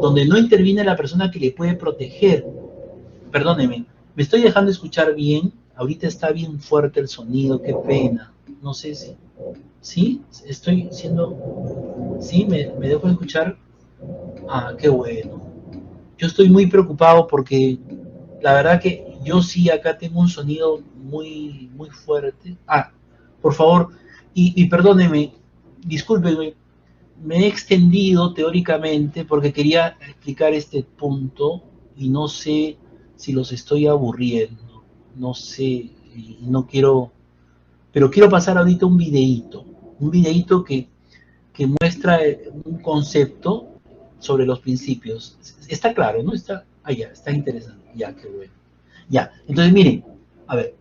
Speaker 1: donde no interviene la persona que le puede proteger. Perdóneme, ¿me estoy dejando escuchar bien? Ahorita está bien fuerte el sonido, qué pena. No sé si... ¿Sí? Estoy siendo... ¿Sí? ¿Me dejo escuchar? Ah, qué bueno. Yo estoy muy preocupado porque la verdad que yo sí acá tengo un sonido muy, muy fuerte. Ah, por favor, y perdóneme, discúlpeme, me he extendido teóricamente porque quería explicar este punto y no sé si los estoy aburriendo, no sé, y no quiero, pero quiero pasar ahorita un videíto que muestra un concepto sobre los principios. Está claro, ¿no? Está, ya, está interesante, ya, qué bueno. Ya, entonces miren, a ver,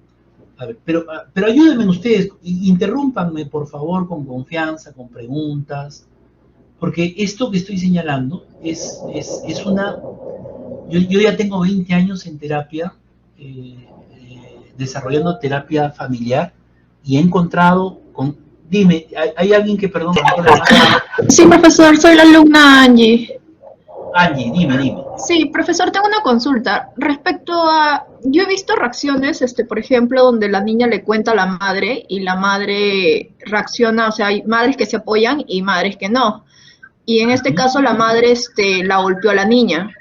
Speaker 1: A ver, pero ayúdenme ustedes, interrúmpanme por favor con confianza, con preguntas, porque esto que estoy señalando es una... Yo ya tengo 20 años en terapia, desarrollando terapia familiar, y he encontrado con... Dime, ¿hay alguien que, perdón,
Speaker 4: Sí, profesor, soy la alumna Angie.
Speaker 1: Angie, dime.
Speaker 4: Sí, profesor, tengo una consulta. Respecto a, yo he visto reacciones, por ejemplo, donde la niña le cuenta a la madre y la madre reacciona, o sea, hay madres que se apoyan y madres que no. Y en este caso la madre, la golpeó a la niña.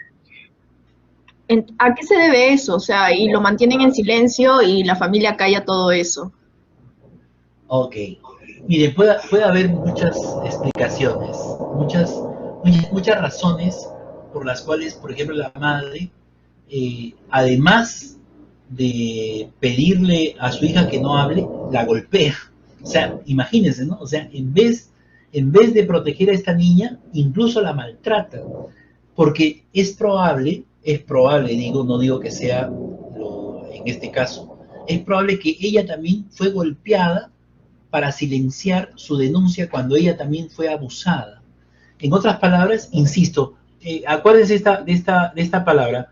Speaker 4: ¿A qué se debe eso? O sea, y lo mantienen en silencio y la familia calla todo eso.
Speaker 1: Ok. Mire, puede haber muchas explicaciones, muchas razones por las cuales, por ejemplo, la madre, además de pedirle a su hija que no hable, la golpea. O sea, imagínense, ¿no? O sea, en vez de proteger a esta niña, incluso la maltrata. Porque es probable, digo, no digo que sea en este caso, es probable que ella también fue golpeada para silenciar su denuncia cuando ella también fue abusada. En otras palabras, insisto, acuérdense de esta palabra,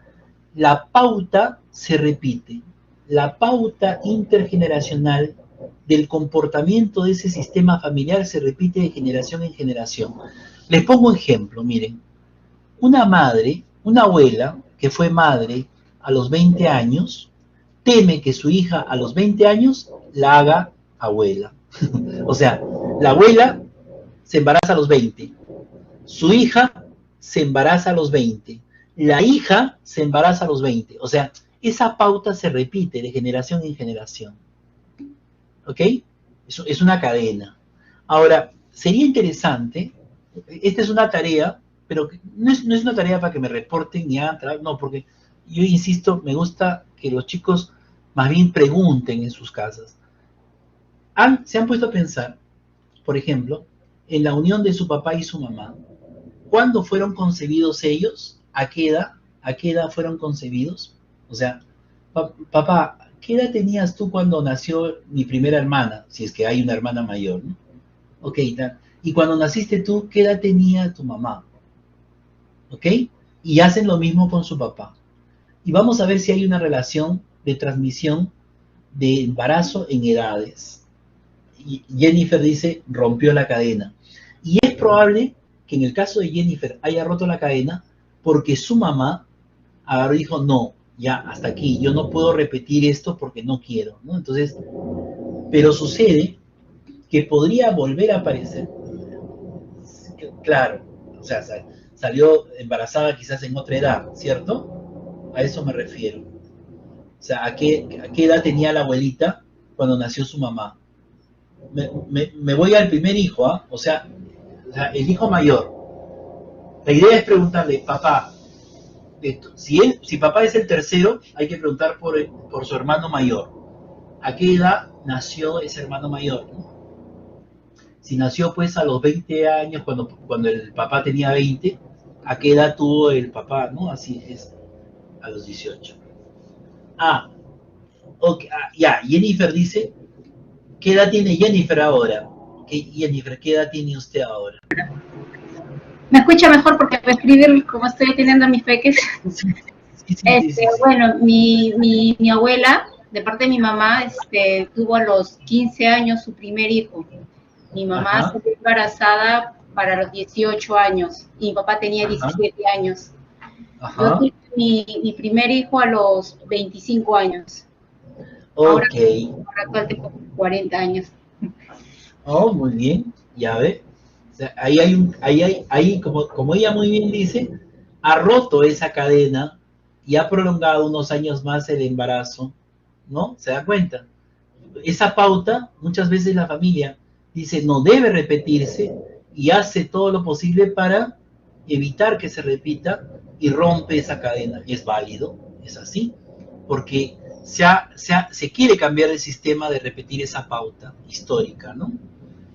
Speaker 1: la pauta se repite, la pauta intergeneracional del comportamiento de ese sistema familiar se repite de generación en generación. Les pongo un ejemplo, miren, una madre, una abuela que fue madre a los 20 años, teme que su hija a los 20 años la haga abuela. O sea, la abuela se embaraza a los 20, su hija se embaraza a los 20, la hija se embaraza a los 20. O sea, esa pauta se repite de generación en generación. ¿Ok? Es una cadena. Ahora, sería interesante, esta es una tarea, pero no es una tarea para que me reporten ni hagan, no, porque yo insisto, me gusta que los chicos más bien pregunten en sus casas. ¿Se han puesto a pensar, por ejemplo, en la unión de su papá y su mamá? ¿Cuándo fueron concebidos ellos? ¿A qué edad? ¿A qué edad fueron concebidos? O sea, papá, ¿qué edad tenías tú cuando nació mi primera hermana? Si es que hay una hermana mayor, ¿no? Ok, y cuando naciste tú, ¿qué edad tenía tu mamá? ¿Ok? Y hacen lo mismo con su papá. Y vamos a ver si hay una relación de transmisión de embarazo en edades. Y Jennifer dice, rompió la cadena. Y es probable que en el caso de Jennifer haya roto la cadena porque su mamá agarró y dijo, no, ya, hasta aquí, yo no puedo repetir esto porque no quiero, ¿no? Entonces, pero sucede que podría volver a aparecer. Claro, o sea, salió embarazada quizás en otra edad, ¿cierto? A eso me refiero. O sea, ¿a qué edad tenía la abuelita cuando nació su mamá? Me voy al primer hijo, ¿ah? O sea, el hijo mayor. La idea es preguntarle, papá, si papá es el tercero, hay que preguntar por su hermano mayor. ¿A qué edad nació ese hermano mayor? ¿No? Si nació pues a los 20 años, cuando el papá tenía 20, ¿a qué edad tuvo el papá? ¿No? Así es, a los 18. Okay, ya, Jennifer dice, ¿qué edad tiene Jennifer ahora? Jennifer, ¿qué edad tiene usted ahora?
Speaker 5: ¿Me escucha mejor porque me escribir como estoy teniendo mis peques?
Speaker 1: Sí.
Speaker 5: Bueno, mi abuela, de parte de mi mamá, tuvo a los 15 años su primer hijo. Mi mamá se fue embarazada para los 18 años y mi papá tenía 17 años. Yo tuve mi primer hijo a los 25 años. Ahora actual tengo 40 años.
Speaker 1: Oh, muy bien, ya ve. O sea, ahí como ella muy bien dice, ha roto esa cadena y ha prolongado unos años más el embarazo, ¿no? ¿Se da cuenta? Esa pauta, muchas veces la familia dice, no debe repetirse y hace todo lo posible para evitar que se repita y rompe esa cadena. Es válido, es así, porque se quiere cambiar el sistema de repetir esa pauta histórica, ¿no?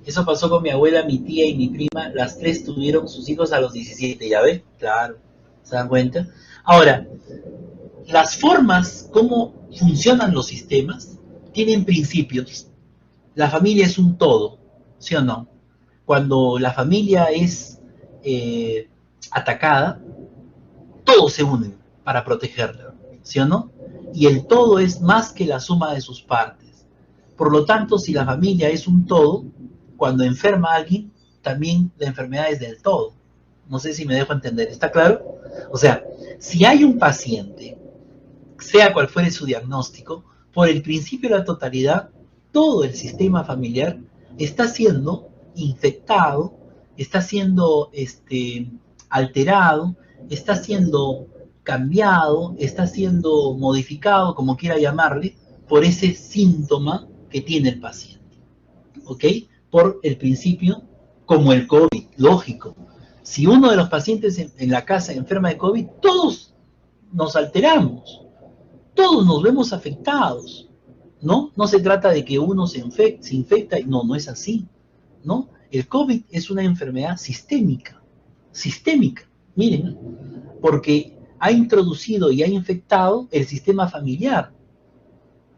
Speaker 1: Eso pasó con mi abuela, mi tía y mi prima. Las tres tuvieron sus hijos a los 17, ¿ya ven? Claro, ¿se dan cuenta? Ahora, las formas, cómo funcionan los sistemas, tienen principios. La familia es un todo, ¿sí o no? Cuando la familia es atacada, todos se unen para protegerla, ¿sí o no? Y el todo es más que la suma de sus partes. Por lo tanto, si la familia es un todo, cuando enferma a alguien, también la enfermedad es del todo. No sé si me dejo entender, ¿está claro? O sea, si hay un paciente, sea cual fuere su diagnóstico, por el principio de la totalidad, todo el sistema familiar está siendo infectado, está siendo alterado, está siendo cambiado, está siendo modificado, como quiera llamarle, por ese síntoma que tiene el paciente. ¿Ok? Por el principio, como el COVID, lógico. Si uno de los pacientes en la casa enferma de COVID, todos nos alteramos, todos nos vemos afectados, ¿no? No se trata de que uno se infecta, no, no es así, ¿no? El COVID es una enfermedad sistémica, miren, porque ha introducido y ha infectado el sistema familiar,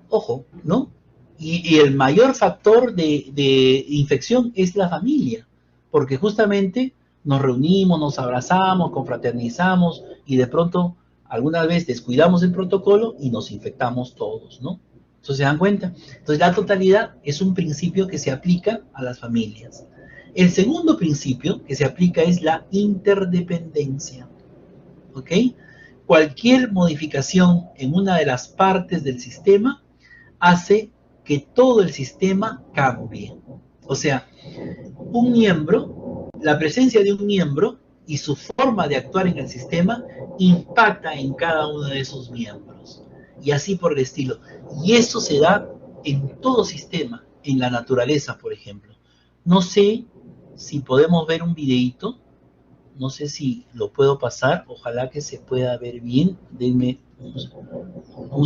Speaker 1: ojo, ¿no? Y el mayor factor de infección es la familia, porque justamente nos reunimos, nos abrazamos, confraternizamos y de pronto alguna vez descuidamos el protocolo y nos infectamos todos, ¿no? ¿Entonces se dan cuenta? Entonces la totalidad es un principio que se aplica a las familias. El segundo principio que se aplica es la interdependencia, ¿ok? Cualquier modificación en una de las partes del sistema hace que todo el sistema cambie. O sea, un miembro, la presencia de un miembro y su forma de actuar en el sistema impacta en cada uno de esos miembros. Y así por el estilo. Y eso se da en todo sistema, en la naturaleza, por ejemplo. No sé si podemos ver un videíto, no sé si lo puedo pasar, ojalá que se pueda ver bien. Denme un segundo.